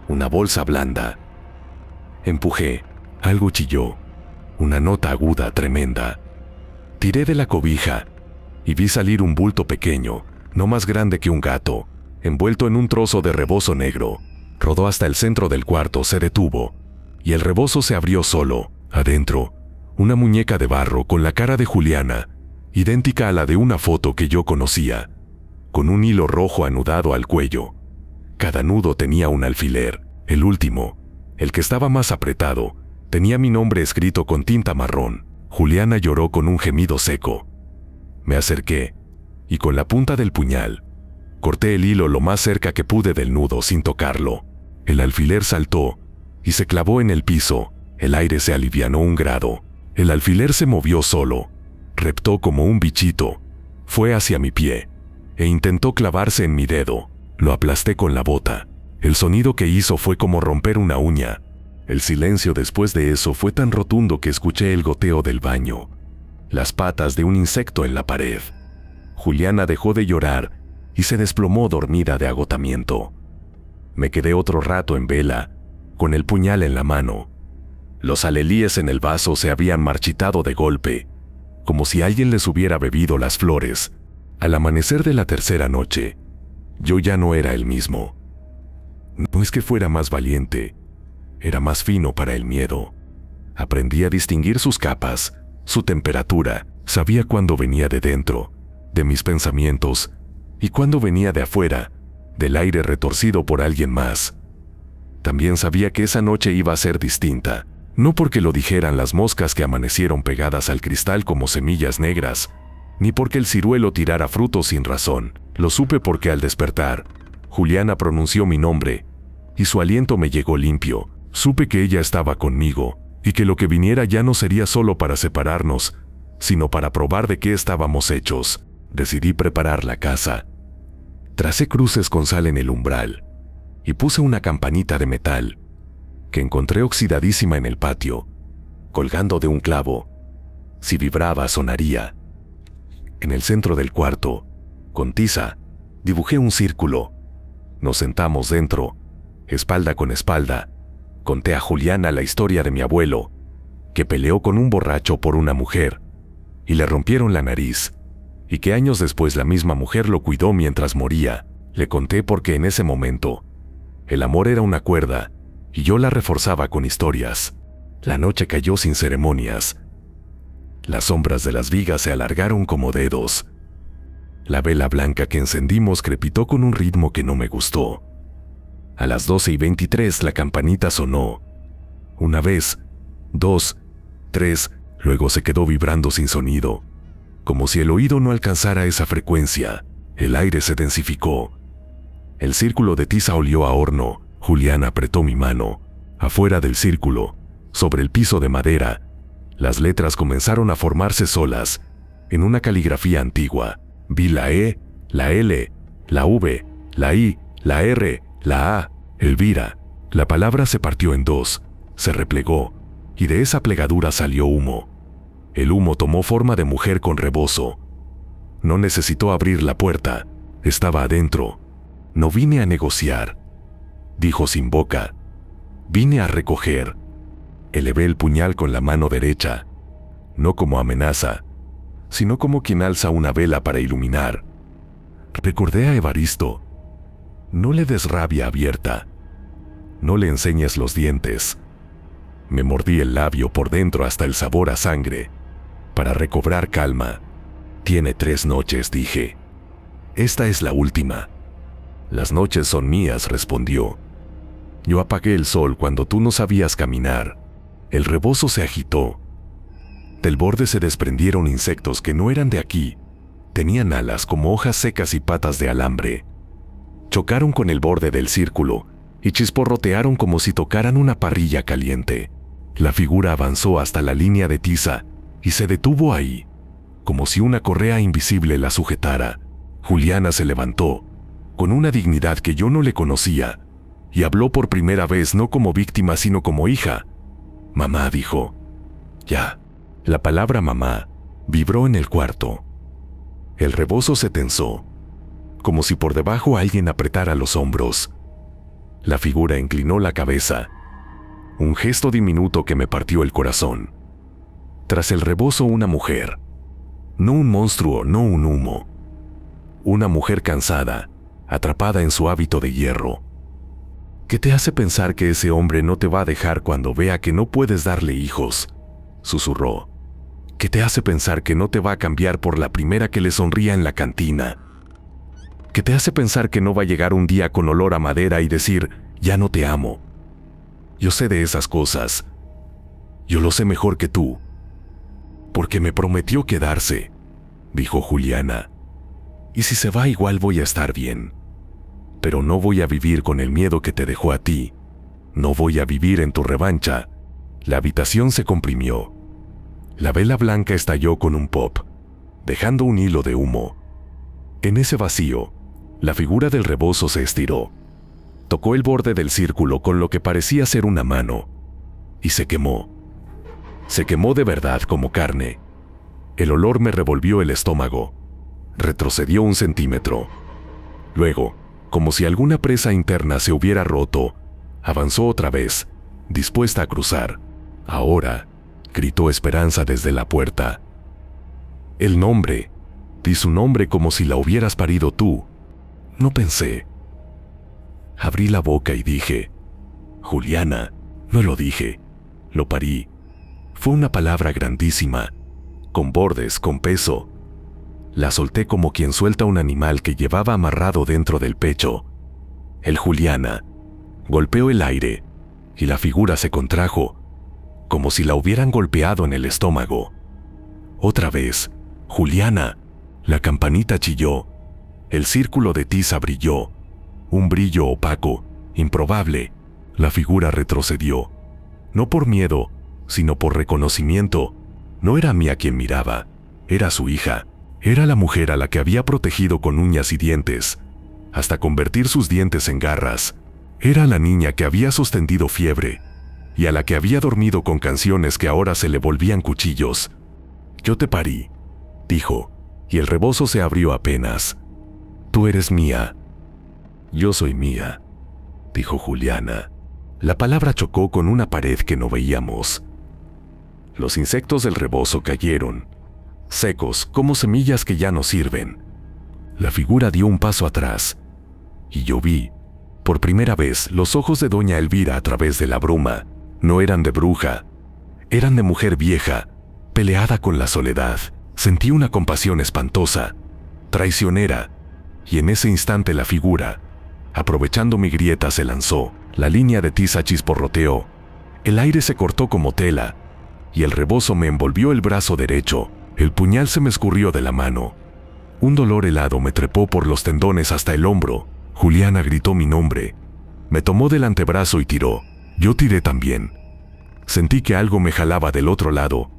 A: una bolsa blanda. Empujé, algo chilló, una nota aguda tremenda. Tiré de la cobija y vi salir un bulto pequeño, no más grande que un gato, envuelto en un trozo de rebozo negro. Rodó hasta el centro del cuarto, se detuvo, y el rebozo se abrió solo. Adentro, una muñeca de barro con la cara de Juliana, idéntica a la de una foto que yo conocía, con un hilo rojo anudado al cuello. Cada nudo tenía un alfiler. El último, el que estaba más apretado, tenía mi nombre escrito con tinta marrón. Juliana lloró con un gemido seco. Me acerqué, y con la punta del puñal, corté el hilo lo más cerca que pude del nudo sin tocarlo. El alfiler saltó y se clavó en el piso. El aire se alivianó 1 grado. El alfiler se movió solo, reptó como un bichito, fue hacia mi pie, e intentó clavarse en mi dedo. Lo aplasté con la bota. El sonido que hizo fue como romper una uña. El silencio después de eso fue tan rotundo que escuché el goteo del baño, las patas de un insecto en la pared. Juliana dejó de llorar y se desplomó dormida de agotamiento. Me quedé otro rato en vela, con el puñal en la mano. Los alelíes en el vaso se habían marchitado de golpe, como si alguien les hubiera bebido las flores. Al amanecer de la tercera noche, yo ya no era el mismo. No es que fuera más valiente, era más fino para el miedo. Aprendí a distinguir sus capas, su temperatura. Sabía cuándo venía de dentro, de mis pensamientos, y cuándo venía de afuera, del aire retorcido por alguien más. También sabía que esa noche iba a ser distinta, no porque lo dijeran las moscas que amanecieron pegadas al cristal como semillas negras, ni porque el ciruelo tirara frutos sin razón. Lo supe porque al despertar, Juliana pronunció mi nombre, y su aliento me llegó limpio. Supe que ella estaba conmigo, y que lo que viniera ya no sería solo para separarnos, sino para probar de qué estábamos hechos. Decidí preparar la casa. Tracé cruces con sal en el umbral, y puse una campanita de metal, que encontré oxidadísima en el patio, colgando de un clavo. Si vibraba, sonaría. En el centro del cuarto, con tiza, dibujé un círculo. Nos sentamos dentro, espalda con espalda. Conté a Juliana la historia de mi abuelo, que peleó con un borracho por una mujer, y le rompieron la nariz, y que años después la misma mujer lo cuidó mientras moría. Le conté porque en ese momento, el amor era una cuerda, y yo la reforzaba con historias. La noche cayó sin ceremonias. Las sombras de las vigas se alargaron como dedos. La vela blanca que encendimos crepitó con un ritmo que no me gustó. A las 12:23 la campanita sonó. Una vez, 2, 3, luego se quedó vibrando sin sonido, como si el oído no alcanzara esa frecuencia. El aire se densificó. El círculo de tiza olió a horno. Juliana apretó mi mano. Afuera del círculo, sobre el piso de madera, las letras comenzaron a formarse solas, en una caligrafía antigua. Vi la E, la L, la V, la I, la R, la A, Elvira. La palabra se partió en dos, se replegó, y de esa plegadura salió humo. El humo tomó forma de mujer con rebozo. No necesitó abrir la puerta, estaba adentro. No vine a negociar, dijo sin boca. Vine a recoger. Elevé el puñal con la mano derecha, no como amenaza, sino como quien alza una vela para iluminar. Recordé a Evaristo. No le des rabia abierta. No le enseñes los dientes. Me mordí el labio por dentro hasta el sabor a sangre, para recobrar calma. Tiene 3 noches, dije. Esta es la última. Las noches son mías, respondió. Yo apagué el sol cuando tú no sabías caminar. El rebozo se agitó. Del borde se desprendieron insectos que no eran de aquí. Tenían alas como hojas secas y patas de alambre. Chocaron con el borde del círculo y chisporrotearon como si tocaran una parrilla caliente. La figura avanzó hasta la línea de tiza y se detuvo ahí, como si una correa invisible la sujetara. Juliana se levantó, con una dignidad que yo no le conocía, y habló por primera vez no como víctima sino como hija. Mamá, dijo. Ya. La palabra mamá vibró en el cuarto. El rebozo se tensó, como si por debajo alguien apretara los hombros. La figura inclinó la cabeza, un gesto diminuto que me partió el corazón. Tras el rebozo una mujer, no un monstruo, no un humo. Una mujer cansada, atrapada en su hábito de hierro. ¿Qué te hace pensar que ese hombre no te va a dejar cuando vea que no puedes darle hijos?, susurró. ¿Qué te hace pensar que no te va a cambiar por la primera que le sonría en la cantina? ¿Qué te hace pensar que no va a llegar un día con olor a madera y decir, ya no te amo? Yo sé de esas cosas. Yo lo sé mejor que tú. Porque me prometió quedarse, dijo Juliana. Y si se va igual voy a estar bien. Pero no voy a vivir con el miedo que te dejó a ti. No voy a vivir en tu revancha. La habitación se comprimió. La vela blanca estalló con un pop, dejando un hilo de humo. En ese vacío, la figura del rebozo se estiró. Tocó el borde del círculo con lo que parecía ser una mano, y se quemó. Se quemó de verdad como carne. El olor me revolvió el estómago. Retrocedió 1 centímetro. Luego, como si alguna presa interna se hubiera roto, avanzó otra vez, dispuesta a cruzar. Ahora, gritó Esperanza desde la puerta. El nombre. Di su nombre como si la hubieras parido tú. No pensé. Abrí la boca y dije, Juliana. No lo dije, lo parí. Fue una palabra grandísima, con bordes, con peso. La solté como quien suelta un animal que llevaba amarrado dentro del pecho. El Juliana. Golpeó el aire, y la figura se contrajo, como si la hubieran golpeado en el estómago. Otra vez, Juliana, La campanita chilló. El círculo de tiza brilló. Un brillo opaco, improbable. La figura retrocedió. No por miedo, sino por reconocimiento. No era Mía quien miraba, era su hija. Era la mujer a la que había protegido con uñas y dientes, hasta convertir sus dientes en garras. Era la niña que había sostenido fiebre, y a la que había dormido con canciones que ahora se le volvían cuchillos. «Yo te parí», dijo, y el rebozo se abrió apenas. «Tú eres Mía». «Yo soy Mía», dijo Juliana. La palabra chocó con una pared que no veíamos. Los insectos del rebozo cayeron, secos como semillas que ya no sirven. La figura dio un paso atrás, y yo vi, por primera vez, los ojos de doña Elvira a través de la bruma. No eran de bruja, eran de mujer vieja, peleada con la soledad. Sentí una compasión espantosa, traicionera, y en ese instante la figura, aprovechando mi grieta, se lanzó. La línea de tiza chisporroteó, el aire se cortó como tela, y el rebozo me envolvió el brazo derecho. El puñal se me escurrió de la mano. Un dolor helado me trepó por los tendones hasta el hombro. Juliana gritó mi nombre. Me tomó del antebrazo y tiró. Yo tiré también. Sentí que algo me jalaba del otro lado,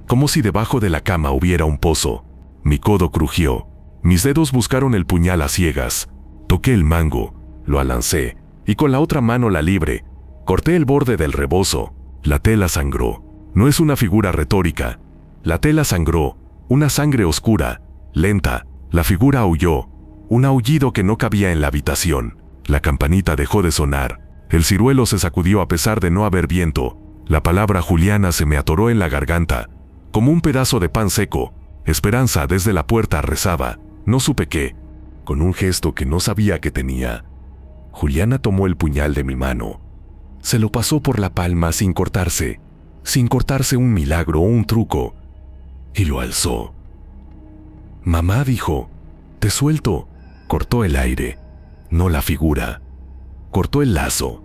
A: como si debajo de la cama hubiera un pozo. Mi codo crujió. Mis dedos buscaron el puñal a ciegas. Toqué el mango, lo alancé, y con la otra mano la libre. Corté el borde del rebozo. La tela sangró. No es una figura retórica. La tela sangró, una sangre oscura, lenta. La figura aulló, un aullido que no cabía en la habitación. La campanita dejó de sonar. El ciruelo se sacudió a pesar de no haber viento. La palabra Juliana se me atoró en la garganta, como un pedazo de pan seco. Esperanza desde la puerta rezaba, no supe qué. Con un gesto que no sabía que tenía, Juliana tomó el puñal de mi mano. Se lo pasó por la palma sin cortarse un milagro o un truco, y lo alzó. «Mamá», dijo, «te suelto». Cortó el aire, no la figura. Cortó el lazo.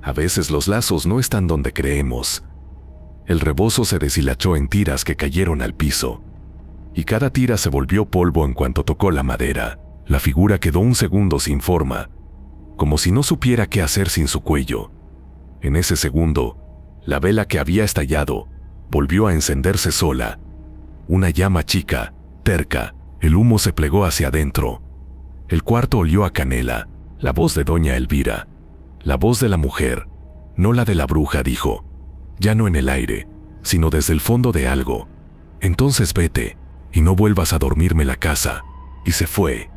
A: A veces los lazos no están donde creemos. El rebozo se deshilachó en tiras que cayeron al piso, y cada tira se volvió polvo en cuanto tocó la madera. La figura quedó un segundo sin forma, como si no supiera qué hacer sin su cuello. En ese segundo, la vela que había estallado volvió a encenderse sola. Una llama chica, terca. El humo se plegó hacia adentro. El cuarto olió a canela. La voz de doña Elvira, la voz de la mujer, no la de la bruja, dijo, ya no en el aire, sino desde el fondo de algo. «Entonces vete, y no vuelvas a dormirme la casa». Y se fue.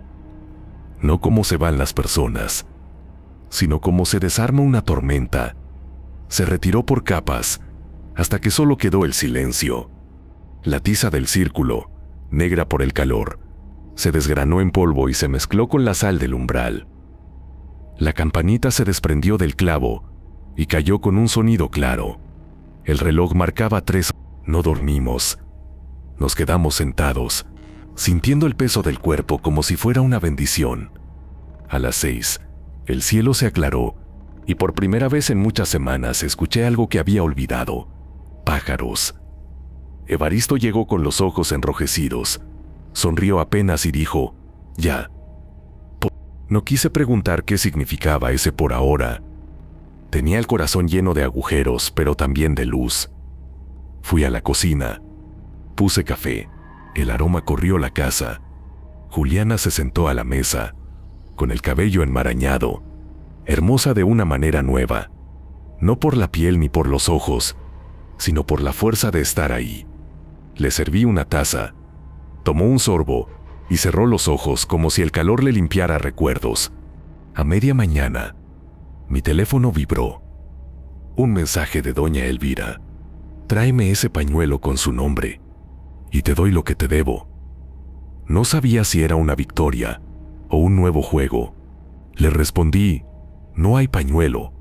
A: No como se van las personas, sino como se desarma una tormenta. Se retiró por capas, hasta que solo quedó el silencio. La tiza del círculo, negra por el calor, se desgranó en polvo y se mezcló con la sal del umbral. La campanita se desprendió del clavo y cayó con un sonido claro. El reloj marcaba 3. No dormimos. Nos quedamos sentados, sintiendo el peso del cuerpo como si fuera una bendición. A las 6, el cielo se aclaró y por primera vez en muchas semanas escuché algo que había olvidado: pájaros. Evaristo llegó con los ojos enrojecidos. Sonrió apenas y dijo: «Ya». No quise preguntar qué significaba ese por ahora. Tenía el corazón lleno de agujeros, pero también de luz. Fui a la cocina. Puse café. El aroma corrió la casa. Juliana se sentó a la mesa, con el cabello enmarañado, hermosa de una manera nueva. No por la piel ni por los ojos, sino por la fuerza de estar ahí. Le serví una taza. Tomó un sorbo y cerró los ojos como si el calor le limpiara recuerdos. A media mañana, mi teléfono vibró. Un mensaje de doña Elvira: «Tráeme ese pañuelo con su nombre, y te doy lo que te debo». No sabía si era una victoria o un nuevo juego. Le respondí: «No hay pañuelo,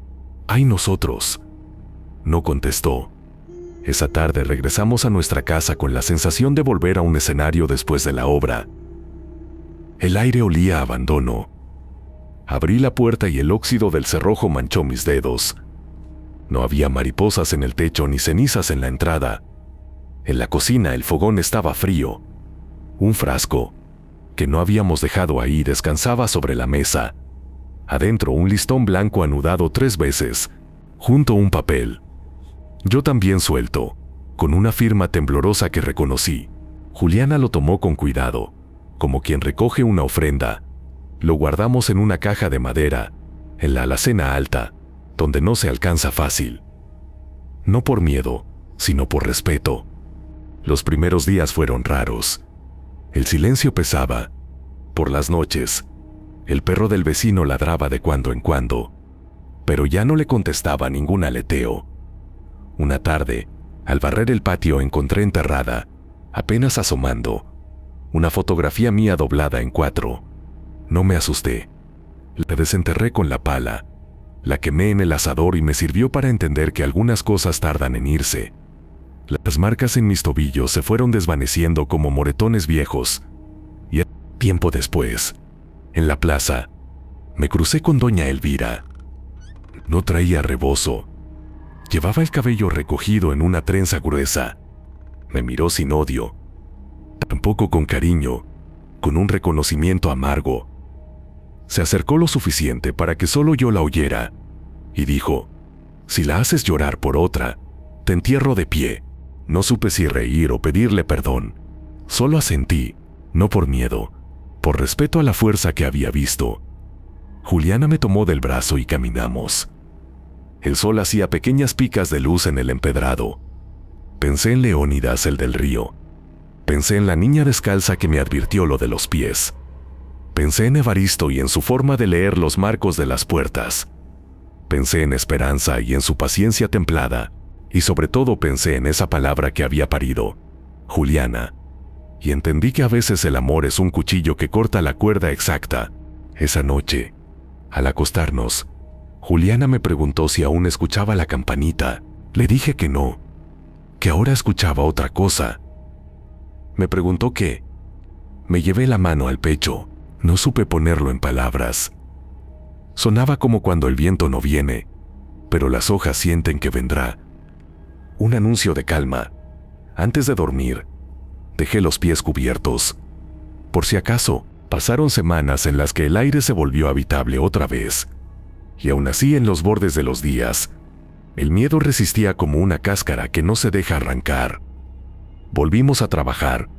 A: hay nosotros». No contestó. Esa tarde regresamos a nuestra casa con la sensación de volver a un escenario después de la obra. El aire olía a abandono. Abrí la puerta y el óxido del cerrojo manchó mis dedos. No había mariposas en el techo ni cenizas en la entrada. En la cocina el fogón estaba frío. Un frasco, que no habíamos dejado ahí, descansaba sobre la mesa. Adentro un listón blanco anudado 3 veces, junto a un papel. Yo también suelto, con una firma temblorosa que reconocí. Juliana lo tomó con cuidado, como quien recoge una ofrenda. Lo guardamos en una caja de madera, en la alacena alta, donde no se alcanza fácil. No por miedo, sino por respeto. Los primeros días fueron raros. El silencio pesaba. Por las noches, el perro del vecino ladraba de cuando en cuando, pero ya no le contestaba ningún aleteo. Una tarde, al barrer el patio, encontré enterrada, apenas asomando, una fotografía mía doblada en 4. No me asusté. La desenterré con la pala, la quemé en el asador y me sirvió para entender que algunas cosas tardan en irse. Las marcas en mis tobillos se fueron desvaneciendo como moretones viejos, y tiempo después, en la plaza, me crucé con doña Elvira. No traía rebozo. Llevaba el cabello recogido en una trenza gruesa. Me miró sin odio, tampoco con cariño, con un reconocimiento amargo. Se acercó lo suficiente para que solo yo la oyera, y dijo: «Si la haces llorar por otra, te entierro de pie». No supe si reír o pedirle perdón. Solo asentí, no por miedo, por respeto a la fuerza que había visto. Juliana me tomó del brazo y caminamos. El sol hacía pequeñas picas de luz en el empedrado. Pensé en Leónidas, el del río. Pensé en la niña descalza que me advirtió lo de los pies. Pensé en Evaristo y en su forma de leer los marcos de las puertas. Pensé en Esperanza y en su paciencia templada. Y sobre todo pensé en esa palabra que había parido, Juliana. Y entendí que a veces el amor es un cuchillo que corta la cuerda exacta. Esa noche, al acostarnos, Juliana me preguntó si aún escuchaba la campanita. Le dije que no, que ahora escuchaba otra cosa. Me preguntó qué. Me llevé la mano al pecho. No supe ponerlo en palabras. Sonaba como cuando el viento no viene, pero las hojas sienten que vendrá. Un anuncio de calma. Antes de dormir, dejé los pies cubiertos. Por si acaso, pasaron semanas en las que el aire se volvió habitable otra vez. Y aún así, en los bordes de los días, el miedo resistía como una cáscara que no se deja arrancar. Volvimos a trabajar,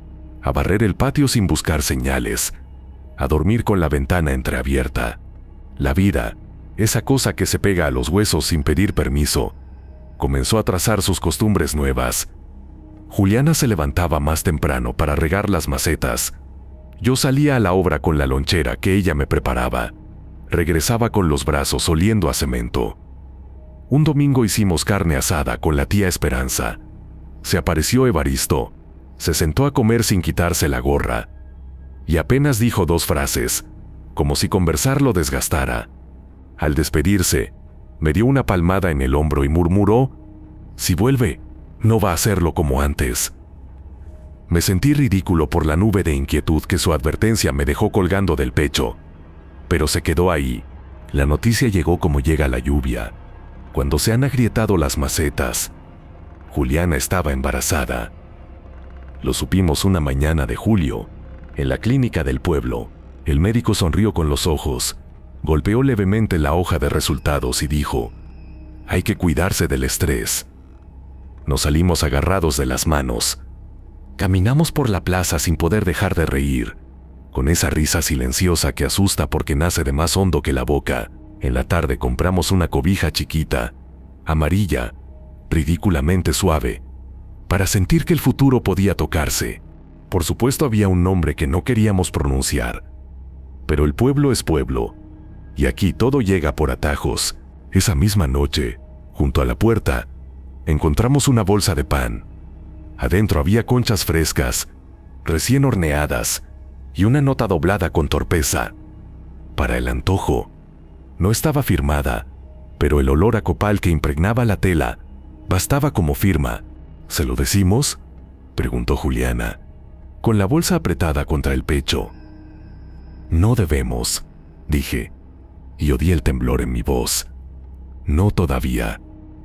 A: a barrer el patio sin buscar señales, a dormir con la ventana entreabierta. La vida, esa cosa que se pega a los huesos sin pedir permiso, comenzó a trazar sus costumbres nuevas. Juliana se levantaba más temprano para regar las macetas. Yo salía a la obra con la lonchera que ella me preparaba. Regresaba con los brazos oliendo a cemento. Un domingo hicimos carne asada con la tía Esperanza. Se apareció Evaristo. Se sentó a comer sin quitarse la gorra. Y apenas dijo 2 frases, como si conversar lo desgastara. Al despedirse, me dio una palmada en el hombro y murmuró: «Si vuelve, no va a hacerlo como antes». Me sentí ridículo por la nube de inquietud que su advertencia me dejó colgando del pecho. Pero se quedó ahí. La noticia llegó como llega la lluvia, cuando se han agrietado las macetas. Juliana estaba embarazada. Lo supimos una mañana de julio, en la clínica del pueblo. El médico sonrió con los ojos. Golpeó levemente la hoja de resultados y dijo: «Hay que cuidarse del estrés». Nos salimos agarrados de las manos. Caminamos por la plaza sin poder dejar de reír, con esa risa silenciosa que asusta porque nace de más hondo que la boca. En la tarde compramos una cobija chiquita, amarilla, ridículamente suave, para sentir que el futuro podía tocarse. Por supuesto había un nombre que no queríamos pronunciar, pero el pueblo es pueblo. Y aquí todo llega por atajos. Esa misma noche, junto a la puerta, encontramos una bolsa de pan. Adentro había conchas frescas, recién horneadas, y una nota doblada con torpeza. Para el antojo. No estaba firmada, pero el olor a copal que impregnaba la tela bastaba como firma. «¿Se lo decimos?», preguntó Juliana, con la bolsa apretada contra el pecho. «No debemos», dije, y odié el temblor en mi voz. No todavía.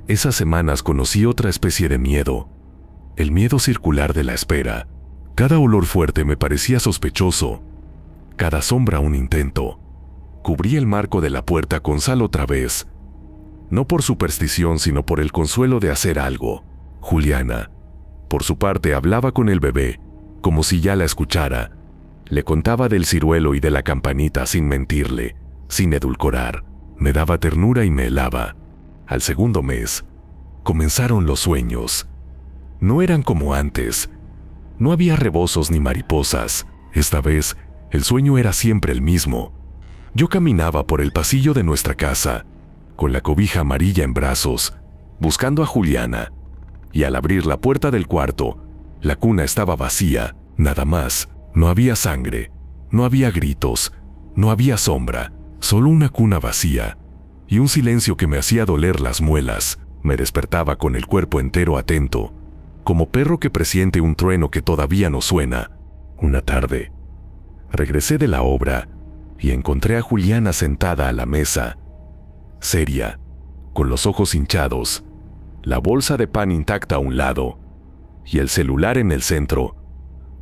A: Esas semanas conocí otra especie de miedo, el miedo circular de la espera, Cada olor fuerte me parecía sospechoso, cada sombra un intento. Cubrí el marco de la puerta con sal otra vez, no por superstición sino por el consuelo de hacer algo. Juliana, por su parte, hablaba con el bebé, como si ya la escuchara. Le contaba del ciruelo y de la campanita sin mentirle, sin edulcorar. Me daba ternura y me helaba. Al segundo mes, comenzaron los sueños. No eran como antes. No había rebozos ni mariposas. Esta vez, el sueño era siempre el mismo. Yo caminaba por el pasillo de nuestra casa, con la cobija amarilla en brazos, buscando a Juliana. Y al abrir la puerta del cuarto, la cuna estaba vacía, nada más. No había sangre, no había gritos, no había sombra, solo una cuna vacía y un silencio que me hacía doler las muelas. Me despertaba con el cuerpo entero atento, como perro que presiente un trueno que todavía no suena. Una tarde, regresé de la obra y encontré a Juliana sentada a la mesa, seria, con los ojos hinchados, la bolsa de pan intacta a un lado y el celular en el centro,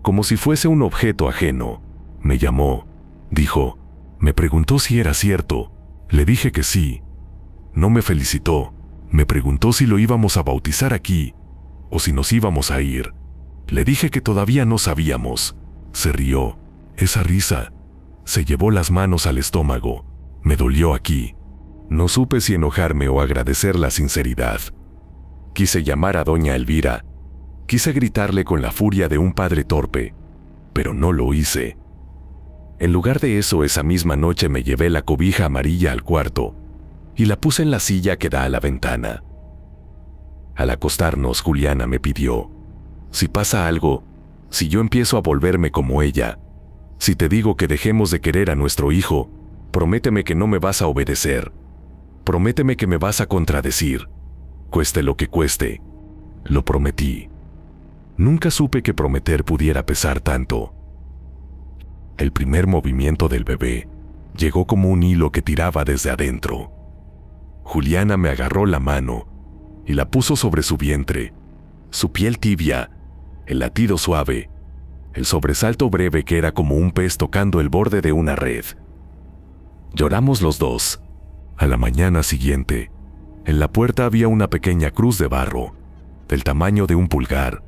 A: como si fuese un objeto ajeno. Me llamó, dijo, me preguntó si era cierto. Le dije que sí. No me felicitó. Me preguntó si lo íbamos a bautizar aquí o si nos íbamos a ir. Le dije que todavía no sabíamos. Se rió. Esa risa se llevó las manos al estómago. Me dolió aquí. No supe si enojarme o agradecer la sinceridad. Quise llamar a doña Elvira. Quise gritarle con la furia de un padre torpe, pero no lo hice. En lugar de eso, esa misma noche me llevé la cobija amarilla al cuarto y la puse en la silla que da a la ventana. Al acostarnos, Juliana me pidió, si pasa algo, si yo empiezo a volverme como ella, si te digo que dejemos de querer a nuestro hijo, prométeme que no me vas a obedecer. Prométeme que me vas a contradecir, cueste lo que cueste. Lo prometí. Nunca supe que prometer pudiera pesar tanto. El primer movimiento del bebé llegó como un hilo que tiraba desde adentro. Juliana me agarró la mano y la puso sobre su vientre. Su piel tibia, el latido suave, el sobresalto breve que era como un pez tocando el borde de una red. Lloramos los dos. A la mañana siguiente, en la puerta había una pequeña cruz de barro, del tamaño de un pulgar,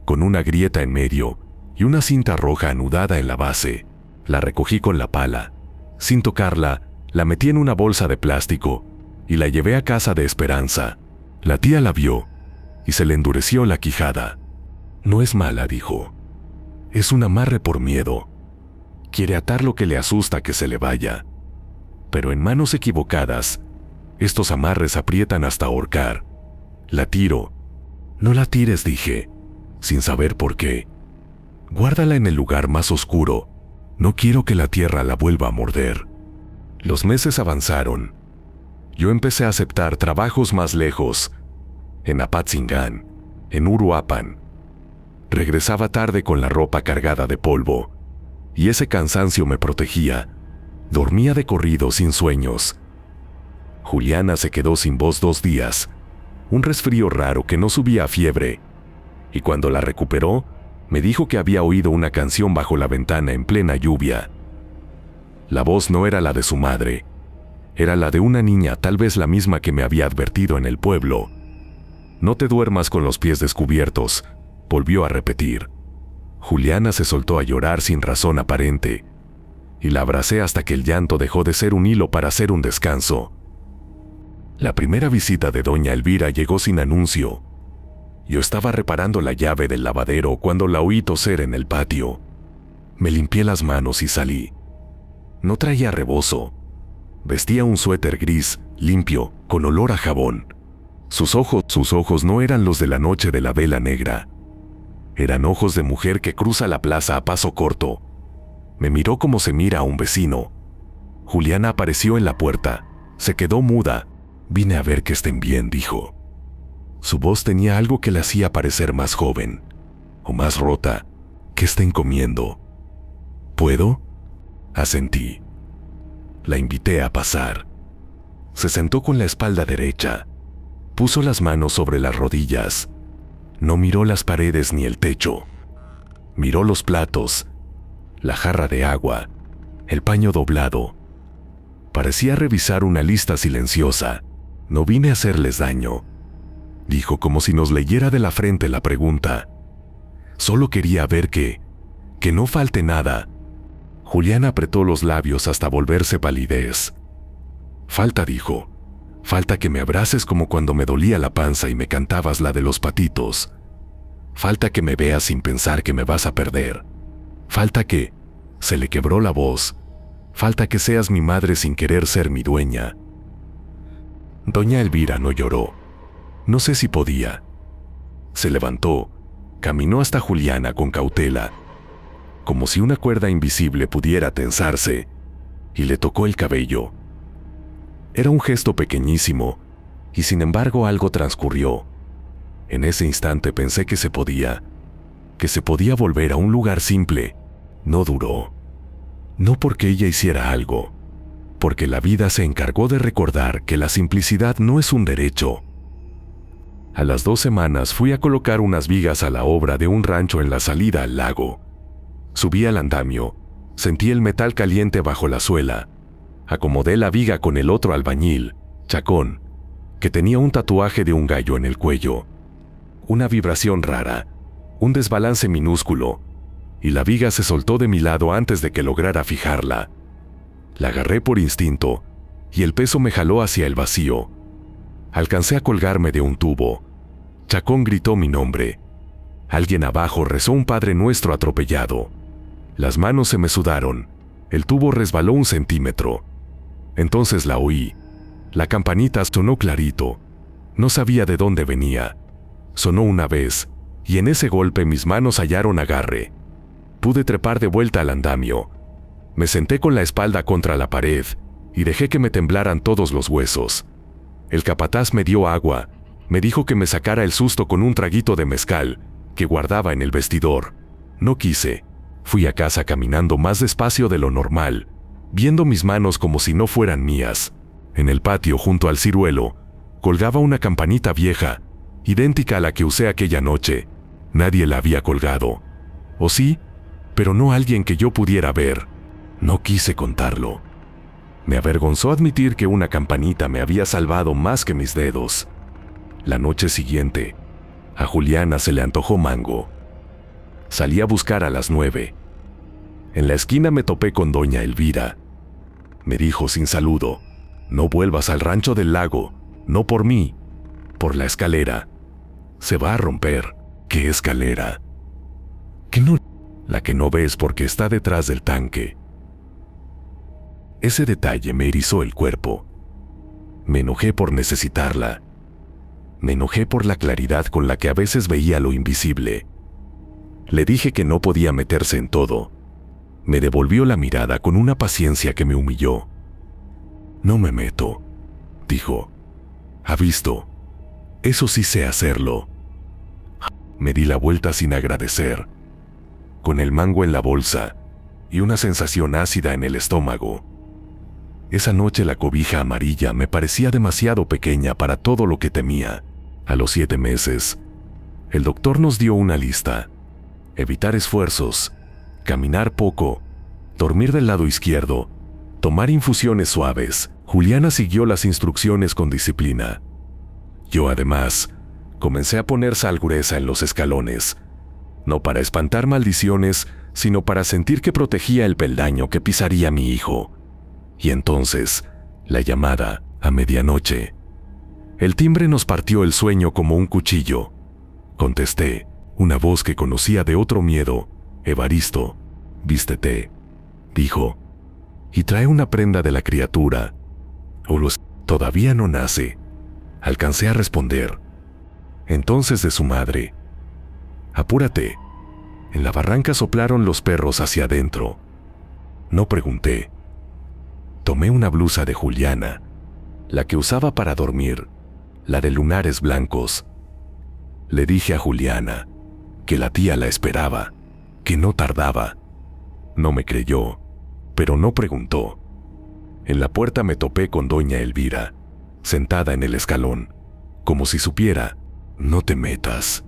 A: con una grieta en medio y una cinta roja anudada en la base. La recogí con la pala. Sin tocarla, la metí en una bolsa de plástico y la llevé a casa de Esperanza. La tía la vio y se le endureció la quijada. No es mala, dijo. Es un amarre por miedo. Quiere atar lo que le asusta que se le vaya. Pero en manos equivocadas, estos amarres aprietan hasta ahorcar. La tiro. No la tires, dije, sin saber por qué. Guárdala en el lugar más oscuro. No quiero que la tierra la vuelva a morder. Los meses avanzaron. Yo empecé a aceptar trabajos más lejos, en Apatzingán, en Uruapan. Regresaba tarde con la ropa cargada de polvo, y ese cansancio me protegía. Dormía de corrido sin sueños. Juliana se quedó sin voz 2 días, un resfrío raro que no subía a fiebre, y cuando la recuperó, me dijo que había oído una canción bajo la ventana en plena lluvia. La voz no era la de su madre, era la de una niña, tal vez la misma que me había advertido en el pueblo. No te duermas con los pies descubiertos, volvió a repetir. Juliana se soltó a llorar sin razón aparente, y la abracé hasta que el llanto dejó de ser un hilo para ser un descanso. La primera visita de doña Elvira llegó sin anuncio. Yo estaba reparando la llave del lavadero cuando la oí toser en el patio. Me limpié las manos y salí. No traía rebozo. Vestía un suéter gris, limpio, con olor a jabón. Sus ojos no eran los de la noche de la vela negra. Eran ojos de mujer que cruza la plaza a paso corto. Me miró como se mira a un vecino. Juliana apareció en la puerta. Se quedó muda. Vine a ver que estén bien, dijo. Su voz tenía algo que la hacía parecer más joven, o más rota. ¿Qué estén comiendo? ¿Puedo? Asentí. La invité a pasar. Se sentó con la espalda derecha. Puso las manos sobre las rodillas. No miró las paredes ni el techo. Miró los platos, la jarra de agua, el paño doblado. Parecía revisar una lista silenciosa. No vine a hacerles daño, dijo como si nos leyera de la frente la pregunta. Solo quería ver que no falte nada. Juliana apretó los labios hasta volverse palidez. Falta, dijo. Falta que me abraces como cuando me dolía la panza y me cantabas la de los patitos. Falta que me veas sin pensar que me vas a perder. Falta que... Se le quebró la voz. Falta que seas mi madre sin querer ser mi dueña. Doña Elvira no lloró. No sé si podía. Se levantó, caminó hasta Juliana con cautela, como si una cuerda invisible pudiera tensarse, y le tocó el cabello. Era un gesto pequeñísimo, y sin embargo algo transcurrió. En ese instante pensé que se podía volver a un lugar simple. No duró. No porque ella hiciera algo, porque la vida se encargó de recordar que la simplicidad no es un derecho. A las 2 semanas fui a colocar unas vigas a la obra de un rancho en la salida al lago. Subí al andamio, sentí el metal caliente bajo la suela. Acomodé la viga con el otro albañil, Chacón, que tenía un tatuaje de un gallo en el cuello. Una vibración rara, un desbalance minúsculo, y la viga se soltó de mi lado antes de que lograra fijarla. La agarré por instinto, y el peso me jaló hacia el vacío. Alcancé a colgarme de un tubo. Chacón gritó mi nombre. Alguien abajo rezó un Padre Nuestro atropellado. Las manos se me sudaron. El tubo resbaló 1 centímetro. Entonces la oí. La campanita sonó clarito. No sabía de dónde venía. Sonó una vez, y en ese golpe mis manos hallaron agarre. Pude trepar de vuelta al andamio. Me senté con la espalda contra la pared, y dejé que me temblaran todos los huesos. El capataz me dio agua, me dijo que me sacara el susto con un traguito de mezcal, que guardaba en el vestidor. No quise. Fui a casa caminando más despacio de lo normal, viendo mis manos como si no fueran mías. En el patio junto al ciruelo, colgaba una campanita vieja, idéntica a la que usé aquella noche. Nadie la había colgado. ¿O sí? Pero no alguien que yo pudiera ver. No quise contarlo. Me avergonzó admitir que una campanita me había salvado más que mis dedos. La noche siguiente, a Juliana se le antojó mango. Salí a buscar a las 9. En la esquina me topé con doña Elvira. Me dijo sin saludo: no vuelvas al rancho del lago, no por mí, por la escalera. Se va a romper. ¿Qué escalera? ¿Qué no? La que no ves porque está detrás del tanque. Ese detalle me erizó el cuerpo. Me enojé por necesitarla. Me enojé por la claridad con la que a veces veía lo invisible. Le dije que no podía meterse en todo. Me devolvió la mirada con una paciencia que me humilló. No me meto, dijo. ¿Ha visto? Eso sí sé hacerlo. Me di la vuelta sin agradecer, con el mango en la bolsa y una sensación ácida en el estómago. Esa noche la cobija amarilla me parecía demasiado pequeña para todo lo que temía. A los 7 meses, el doctor nos dio una lista: evitar esfuerzos, caminar poco, dormir del lado izquierdo, tomar infusiones suaves. Juliana siguió las instrucciones con disciplina. Yo, además, comencé a poner sal gruesa en los escalones, no para espantar maldiciones, sino para sentir que protegía el peldaño que pisaría mi hijo. Y entonces, la llamada, a medianoche. El timbre nos partió el sueño como un cuchillo. Contesté, una voz que conocía de otro miedo: Evaristo, vístete, dijo, y trae una prenda de la criatura. Todavía no nace. Alcancé a responder. Entonces de su madre: apúrate. En la barranca soplaron los perros hacia adentro. No pregunté. Tomé una blusa de Juliana, la que usaba para dormir, la de lunares blancos. Le dije a Juliana que la tía la esperaba, que no tardaba. No me creyó, pero no preguntó. En la puerta me topé con doña Elvira, sentada en el escalón, como si supiera. No te metas,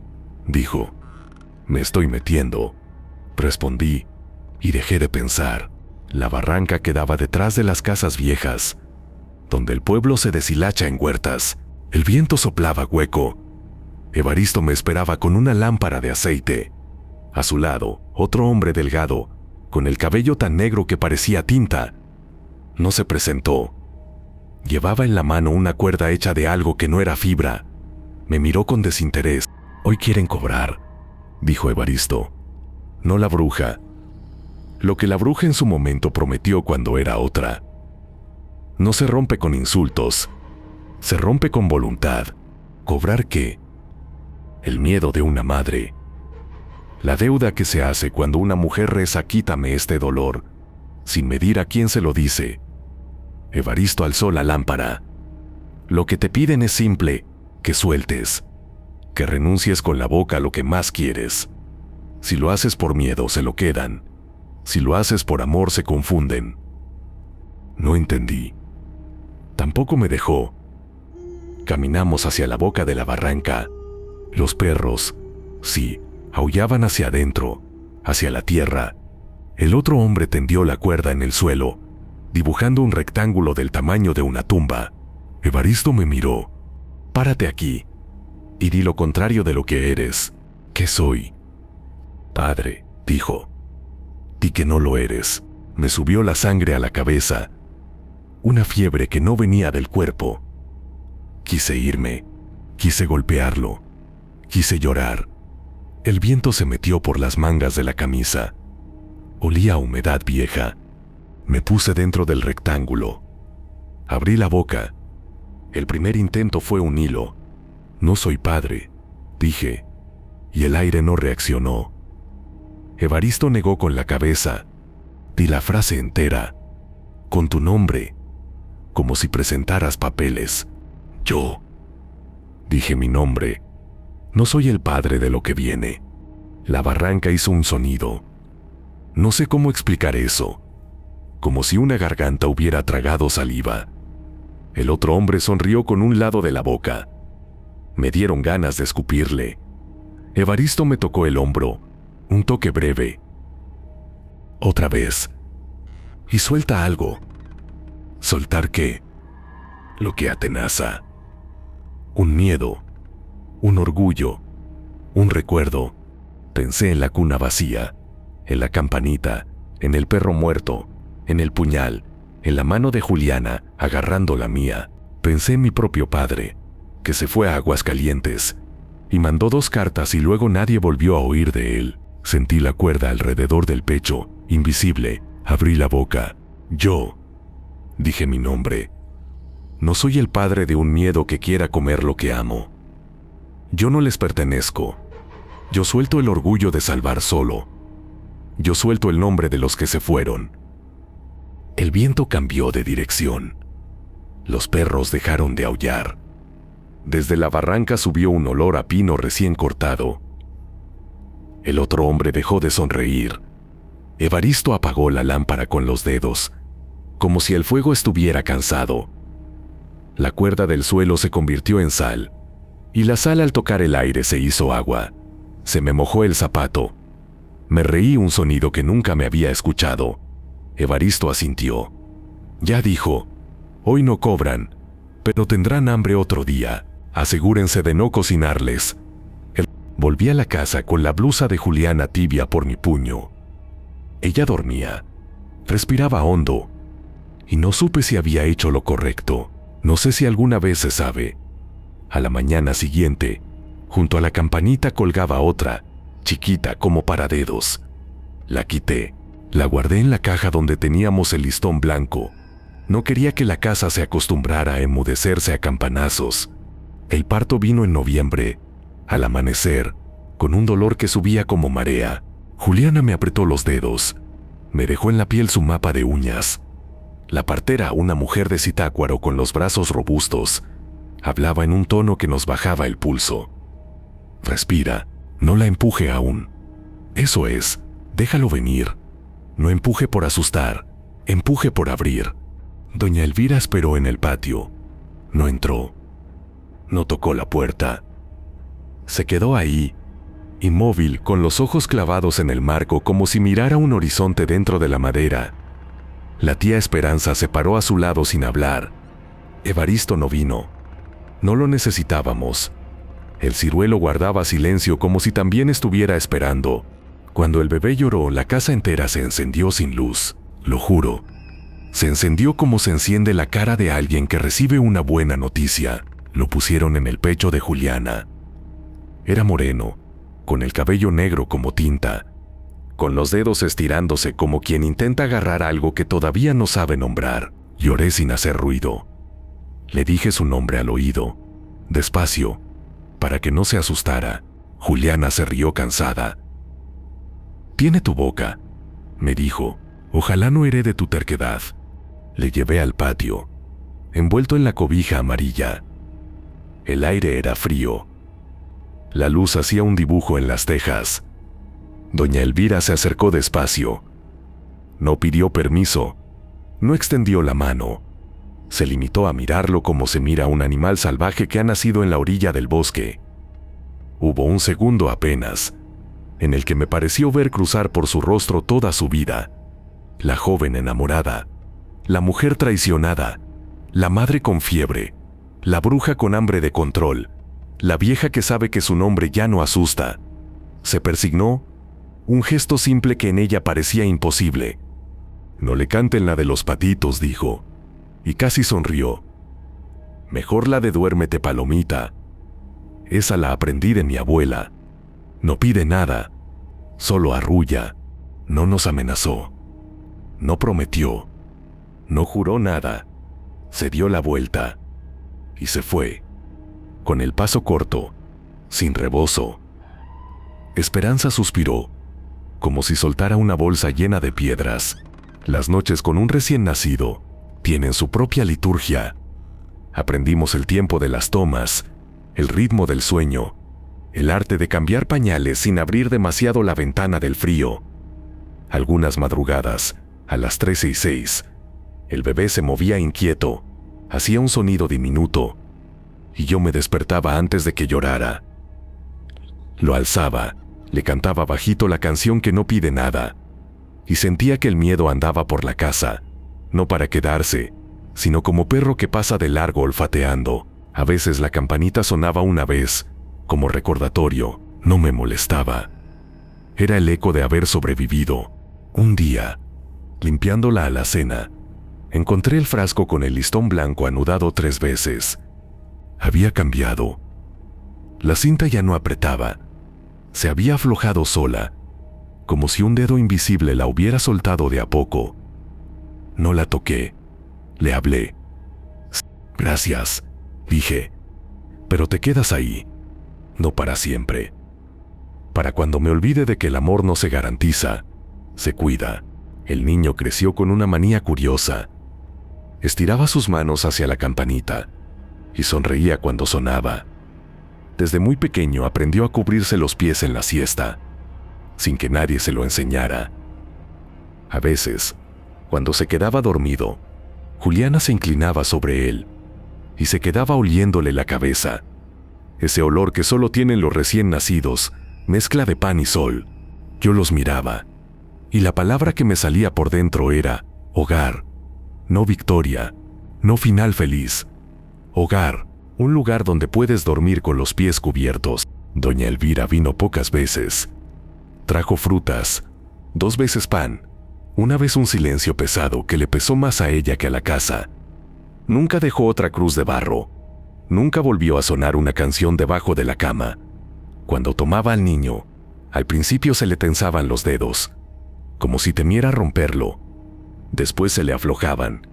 A: dijo. Me estoy metiendo. respondí, y dejé de pensar. La barranca quedaba detrás de las casas viejas, donde el pueblo se deshilacha en huertas. El viento soplaba hueco. Evaristo me esperaba con una lámpara de aceite. A su lado, otro hombre delgado, con el cabello tan negro que parecía tinta. No se presentó. Llevaba en la mano una cuerda hecha de algo que no era fibra. Me miró con desinterés. «Hoy quieren cobrar», dijo Evaristo. «No la bruja. Lo que la bruja en su momento prometió cuando era otra. No se rompe con insultos. Se rompe con voluntad. ¿Cobrar qué? El miedo de una madre. La deuda que se hace cuando una mujer reza quítame este dolor, sin medir a quién se lo dice». Evaristo alzó la lámpara. «Lo que te piden es simple, que sueltes, que renuncies con la boca a lo que más quieres. Si lo haces por miedo, se lo quedan. Si lo haces por amor, se confunden». No entendí. Tampoco me dejó. Caminamos hacia la boca de la barranca. Los perros, sí, aullaban hacia adentro, hacia la tierra. El otro hombre tendió la cuerda en el suelo, dibujando un rectángulo del tamaño de una tumba. Evaristo me miró. «Párate aquí y di lo contrario de lo que eres». «¿Qué soy?» «Padre», dijo. «Di que no lo eres». Me subió la sangre a la cabeza, una fiebre que no venía del cuerpo. Quise irme, quise golpearlo, quise llorar. El viento se metió por las mangas de la camisa. Olía a humedad vieja. Me puse dentro del rectángulo. Abrí la boca. El primer intento fue un hilo. «No soy padre», dije, y el aire no reaccionó. Evaristo negó con la cabeza. Di la frase entera, con tu nombre, como si presentaras papeles. «Yo», dije mi nombre. «No soy el padre de lo que viene». La barranca hizo un sonido. No sé cómo explicar eso. Como si una garganta hubiera tragado saliva. El otro hombre sonrió con un lado de la boca. Me dieron ganas de escupirle. Evaristo me tocó el hombro, un toque breve. «Otra vez. Y suelta algo». «¿Soltar qué?» «Lo que atenaza. Un miedo, un orgullo, un recuerdo». Pensé en la cuna vacía, en la campanita, en el perro muerto, en el puñal, en la mano de Juliana agarrando la mía. Pensé en mi propio padre, que se fue a Aguascalientes y mandó 2 cartas y luego nadie volvió a oír de él. Sentí la cuerda alrededor del pecho, invisible. Abrí la boca. «Yo», dije mi nombre. «No soy el padre de un miedo que quiera comer lo que amo. Yo no les pertenezco. Yo suelto el orgullo de salvar solo. Yo suelto el nombre de los que se fueron». El viento cambió de dirección. Los perros dejaron de aullar. Desde la barranca subió un olor a pino recién cortado. El otro hombre dejó de sonreír. Evaristo apagó la lámpara con los dedos, como si el fuego estuviera cansado. La cuerda del suelo se convirtió en sal, y la sal al tocar el aire se hizo agua. Se me mojó el zapato. Me reí, un sonido que nunca me había escuchado. Evaristo asintió. «Ya dijo, hoy no cobran, pero tendrán hambre otro día. Asegúrense de no cocinarles». Volví a la casa con la blusa de Juliana tibia por mi puño. Ella dormía. Respiraba hondo. Y no supe si había hecho lo correcto. No sé si alguna vez se sabe. A la mañana siguiente, junto a la campanita colgaba otra, chiquita como para dedos. La quité. La guardé en la caja donde teníamos el listón blanco. No quería que la casa se acostumbrara a enmudecerse a campanazos. El parto vino en noviembre, al amanecer, con un dolor que subía como marea. Juliana me apretó los dedos. Me dejó en la piel su mapa de uñas. La partera, una mujer de Zitácuaro con los brazos robustos, hablaba en un tono que nos bajaba el pulso. «Respira, no la empuje aún. Eso es, déjalo venir. No empuje por asustar, empuje por abrir». Doña Elvira esperó en el patio. No entró. No tocó la puerta. Se quedó ahí, inmóvil, con los ojos clavados en el marco como si mirara un horizonte dentro de la madera. La tía Esperanza se paró a su lado sin hablar. Evaristo no vino. No lo necesitábamos. El ciruelo guardaba silencio como si también estuviera esperando. Cuando el bebé lloró, la casa entera se encendió sin luz, lo juro. Se encendió como se enciende la cara de alguien que recibe una buena noticia. Lo pusieron en el pecho de Juliana. Era moreno, con el cabello negro como tinta, con los dedos estirándose como quien intenta agarrar algo que todavía no sabe nombrar. Lloré sin hacer ruido. Le dije su nombre al oído, despacio, para que no se asustara. Juliana se rió cansada. «Tiene tu boca», me dijo. «Ojalá no herede tu terquedad». Le llevé al patio, envuelto en la cobija amarilla. El aire era frío. La luz hacía un dibujo en las tejas. Doña Elvira se acercó despacio. No pidió permiso. No extendió la mano. Se limitó a mirarlo como se mira a un animal salvaje que ha nacido en la orilla del bosque. Hubo un segundo apenas, en el que me pareció ver cruzar por su rostro toda su vida. La joven enamorada, la mujer traicionada, la madre con fiebre, la bruja con hambre de control, la vieja que sabe que su nombre ya no asusta. Se persignó, un gesto simple que en ella parecía imposible. «No le canten la de los patitos», dijo, y casi sonrió. «Mejor la de duérmete, palomita. Esa la aprendí de mi abuela. No pide nada, solo arrulla. No nos amenazó, no prometió, no juró nada. Se dio la vuelta y se fue, con el paso corto, sin rebozo». Esperanza suspiró, como si soltara una bolsa llena de piedras. Las noches con un recién nacido tienen su propia liturgia. Aprendimos el tiempo de las tomas, el ritmo del sueño, el arte de cambiar pañales sin abrir demasiado la ventana del frío. Algunas madrugadas, a las 13:06, el bebé se movía inquieto, hacía un sonido diminuto, y yo me despertaba antes de que llorara. Lo alzaba, le cantaba bajito la canción que no pide nada, y sentía que el miedo andaba por la casa, no para quedarse, sino como perro que pasa de largo olfateando. A veces la campanita sonaba una vez, como recordatorio. No me molestaba. Era el eco de haber sobrevivido. Un día, limpiando la alacena, encontré el frasco con el listón blanco anudado 3 veces. Había cambiado. La cinta ya no apretaba. Se había aflojado sola, como si un dedo invisible la hubiera soltado de a poco. No la toqué. Le hablé. «Gracias», dije. «Pero te quedas ahí. No para siempre. Para cuando me olvide de que el amor no se garantiza, se cuida». El niño creció con una manía curiosa. Estiraba sus manos hacia la campanita y sonreía cuando sonaba. Desde muy pequeño aprendió a cubrirse los pies en la siesta, sin que nadie se lo enseñara. A veces, cuando se quedaba dormido, Juliana se inclinaba sobre él y se quedaba oliéndole la cabeza. Ese olor que solo tienen los recién nacidos, mezcla de pan y sol. Yo los miraba, y la palabra que me salía por dentro era hogar, no victoria, no final feliz. Hogar, un lugar donde puedes dormir con los pies cubiertos. Doña Elvira vino pocas veces. Trajo frutas, 2 veces pan, una vez un silencio pesado que le pesó más a ella que a la casa. Nunca dejó otra cruz de barro. Nunca volvió a sonar una canción debajo de la cama. Cuando tomaba al niño, al principio se le tensaban los dedos, como si temiera romperlo. Después se le aflojaban,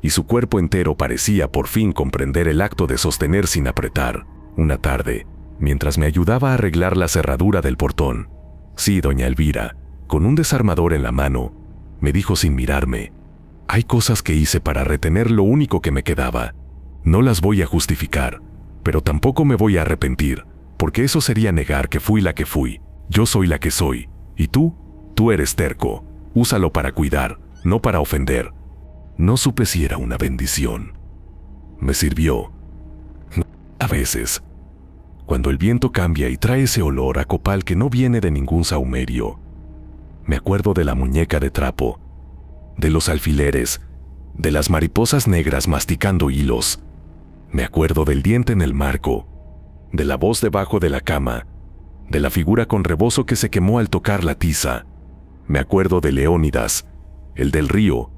A: y su cuerpo entero parecía por fin comprender el acto de sostener sin apretar. Una tarde, mientras me ayudaba a arreglar la cerradura del portón, sí, doña Elvira, con un desarmador en la mano, me dijo sin mirarme: «Hay cosas que hice para retener lo único que me quedaba. No las voy a justificar, pero tampoco me voy a arrepentir, porque eso sería negar que fui la que fui. Yo soy la que soy, y tú eres terco. Úsalo para cuidar, no para ofender». No supe si era una bendición. Me sirvió. A veces, cuando el viento cambia y trae ese olor a copal que no viene de ningún sahumerio. Me acuerdo de la muñeca de trapo, de los alfileres, de las mariposas negras masticando hilos. Me acuerdo del diente en el marco, de la voz debajo de la cama, de la figura con rebozo que se quemó al tocar la tiza. Me acuerdo de Leónidas, el del río,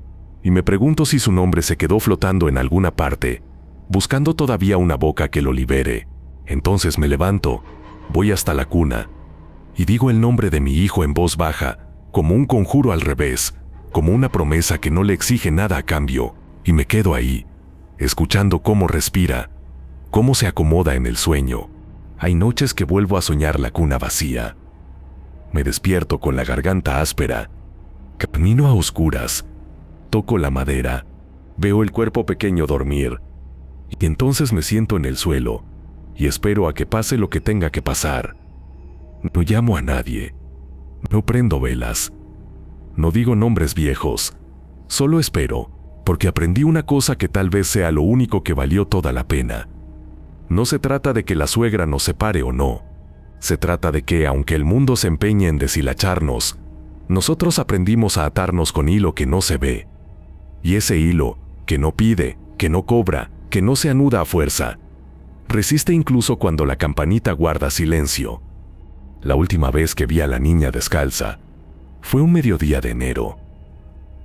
A: y me pregunto si su nombre se quedó flotando en alguna parte, buscando todavía una boca que lo libere. Entonces me levanto, voy hasta la cuna, y digo el nombre de mi hijo en voz baja, como un conjuro al revés, como una promesa que no le exige nada a cambio, y me quedo ahí, escuchando cómo respira, cómo se acomoda en el sueño. Hay noches que vuelvo a soñar la cuna vacía. Me despierto con la garganta áspera, camino a oscuras, toco la madera, veo el cuerpo pequeño dormir, y entonces me siento en el suelo, y espero a que pase lo que tenga que pasar. No llamo a nadie, no prendo velas, no digo nombres viejos, solo espero, porque aprendí una cosa que tal vez sea lo único que valió toda la pena. No se trata de que la suegra nos separe o no, se trata de que, aunque el mundo se empeñe en deshilacharnos, nosotros aprendimos a atarnos con hilo que no se ve. Y ese hilo, que no pide, que no cobra, que no se anuda a fuerza, resiste incluso cuando la campanita guarda silencio. La última vez que vi a la niña descalza fue un mediodía de enero.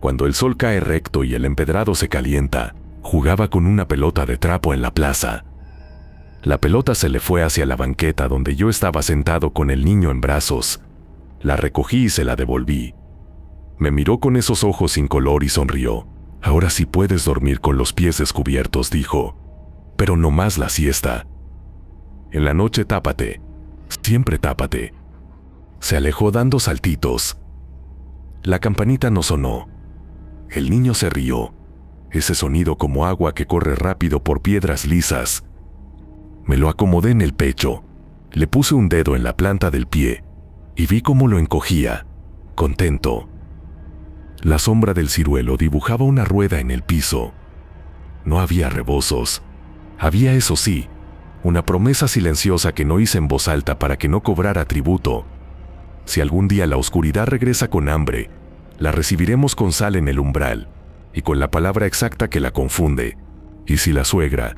A: Cuando el sol cae recto y el empedrado se calienta, jugaba con una pelota de trapo en la plaza. La pelota se le fue hacia la banqueta donde yo estaba sentado con el niño en brazos. La recogí y se la devolví. Me miró con esos ojos sin color y sonrió. «Ahora sí puedes dormir con los pies descubiertos», dijo. «Pero no más la siesta. En la noche tápate. Siempre tápate». Se alejó dando saltitos. La campanita no sonó. El niño se rió. Ese sonido como agua que corre rápido por piedras lisas. Me lo acomodé en el pecho. Le puse un dedo en la planta del pie y vi cómo lo encogía, contento. La sombra del ciruelo dibujaba una rueda en el piso. No había rebozos. Había, eso sí, una promesa silenciosa que no hice en voz alta para que no cobrara tributo. Si algún día la oscuridad regresa con hambre, la recibiremos con sal en el umbral y con la palabra exacta que la confunde. Y si la suegra,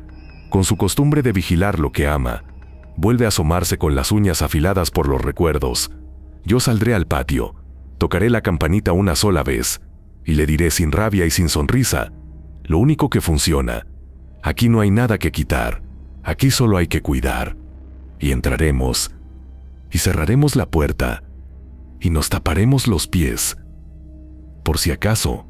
A: con su costumbre de vigilar lo que ama, vuelve a asomarse con las uñas afiladas por los recuerdos, yo saldré al patio, tocaré la campanita una sola vez y le diré sin rabia y sin sonrisa: «Lo único que funciona. Aquí no hay nada que quitar. Aquí solo hay que cuidar». Y entraremos y cerraremos la puerta y nos taparemos los pies, por si acaso.